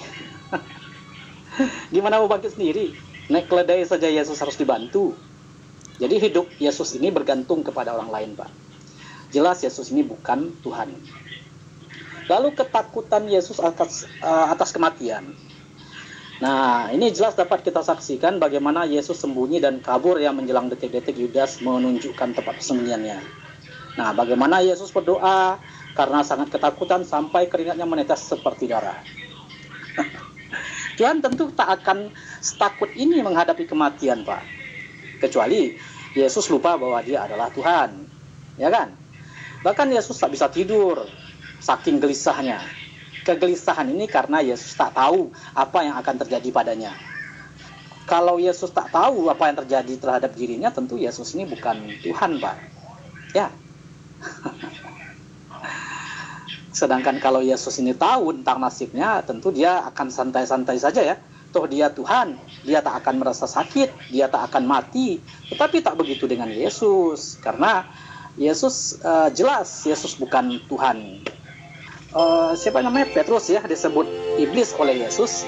Gimana mau bangkit sendiri? Naik keledai saja Yesus harus dibantu. Jadi hidup Yesus ini bergantung kepada orang lain, Pak. Jelas Yesus ini bukan Tuhan. Lalu ketakutan Yesus atas kematian. Nah, ini jelas dapat kita saksikan bagaimana Yesus sembunyi dan kabur yang menjelang detik-detik Yudas menunjukkan tempat persembunyiannya. Nah, bagaimana Yesus berdoa karena sangat ketakutan sampai keringatnya menetes seperti darah. Tuhan tentu tak akan setakut ini menghadapi kematian, Pak. Kecuali Yesus lupa bahwa dia adalah Tuhan. Ya kan? Bahkan Yesus tak bisa tidur saking gelisahnya. Kegelisahan ini karena Yesus tak tahu apa yang akan terjadi padanya. Kalau Yesus tak tahu apa yang terjadi terhadap dirinya, tentu Yesus ini bukan Tuhan, Pak. Ya. Sedangkan kalau Yesus ini tahu tentang nasibnya, tentu dia akan santai-santai saja ya. Toh dia Tuhan, dia tak akan merasa sakit, dia tak akan mati. Tetapi tak begitu dengan Yesus, karena Yesus jelas Yesus bukan Tuhan. Siapa namanya, Petrus ya, disebut iblis oleh Yesus.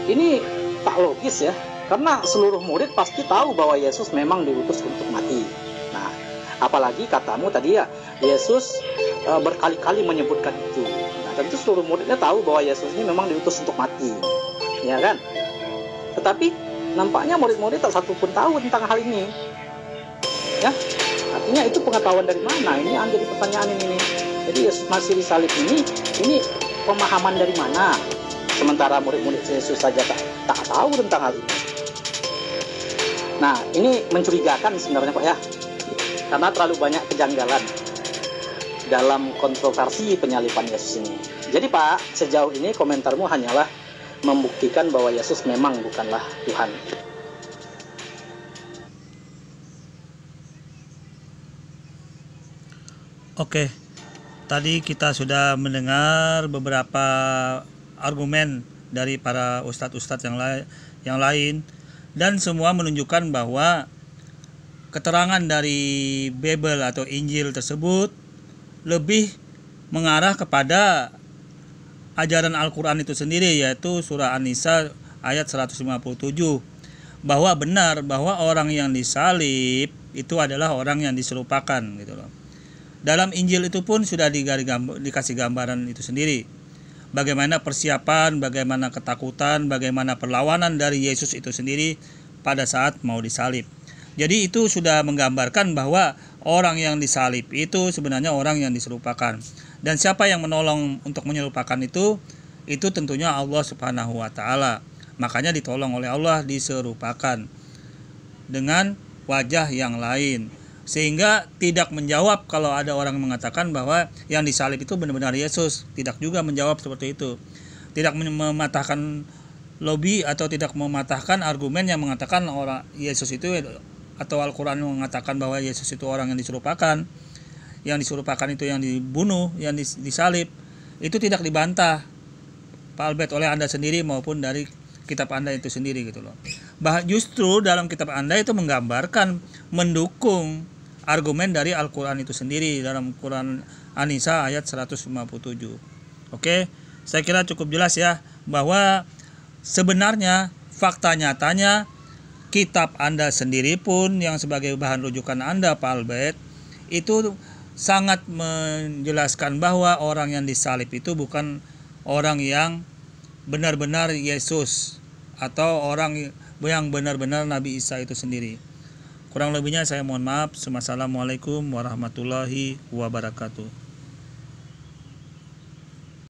Ini tak logis ya, karena seluruh murid pasti tahu bahwa Yesus memang diutus untuk mati. Nah, apalagi katamu tadi ya, Yesus berkali-kali menyebutkan itu. Nah, tentu seluruh muridnya tahu bahwa Yesus ini memang diutus untuk mati, ya kan? Tetapi nampaknya murid-murid tak satu pun tahu tentang hal ini. Ya, artinya itu pengetahuan dari mana? Ini yang jadi pertanyaan ini. Jadi Yesus masih disalib ini pemahaman dari mana? Sementara murid-murid Yesus saja tak tahu tentang hal ini. Nah, ini mencurigakan sebenarnya, Pak ya. Karena terlalu banyak kejanggalan dalam kontroversi penyaliban Yesus ini. Jadi Pak, sejauh ini komentarmu hanyalah membuktikan bahwa Yesus memang bukanlah Tuhan. Oke. Tadi kita sudah mendengar beberapa argumen dari para ustadz-ustadz yang lain, dan semua menunjukkan bahwa keterangan dari Bible atau Injil tersebut lebih mengarah kepada ajaran Al-Quran itu sendiri, yaitu surah An-Nisa ayat 157, bahwa benar bahwa orang yang disalib itu adalah orang yang diserupakan gitu loh. Dalam Injil itu pun sudah dikasih gambaran itu sendiri. Bagaimana persiapan, bagaimana ketakutan, bagaimana perlawanan dari Yesus itu sendiri pada saat mau disalib. Jadi itu sudah menggambarkan bahwa orang yang disalib itu sebenarnya orang yang diserupakan. Dan siapa yang menolong untuk menyerupakan itu tentunya Allah Subhanahu wa Ta'ala. Makanya ditolong oleh Allah, diserupakan dengan wajah yang lain. Sehingga tidak menjawab kalau ada orang mengatakan bahwa yang disalib itu benar-benar Yesus. Tidak juga menjawab seperti itu. tidak mematahkan lobby atau tidak mematahkan argumen yang mengatakan orang Yesus itu atau Al-Quran mengatakan bahwa Yesus itu orang yang diserupakan itu yang dibunuh, yang disalib, itu tidak dibantah Pak Albert oleh Anda sendiri maupun dari kitab Anda itu sendiri gitu loh. Justru dalam kitab Anda itu menggambarkan, mendukung argumen dari Al-Quran itu sendiri dalam Quran An-Nisa ayat 157. Oke, saya kira cukup jelas ya bahwa sebenarnya fakta nyatanya kitab Anda sendiri pun yang sebagai bahan rujukan Anda Pak Albert itu sangat menjelaskan bahwa orang yang disalib itu bukan orang yang benar-benar Yesus atau orang yang benar-benar Nabi Isa itu sendiri. Kurang lebihnya saya mohon maaf. Wassalamualaikum warahmatullahi wabarakatuh.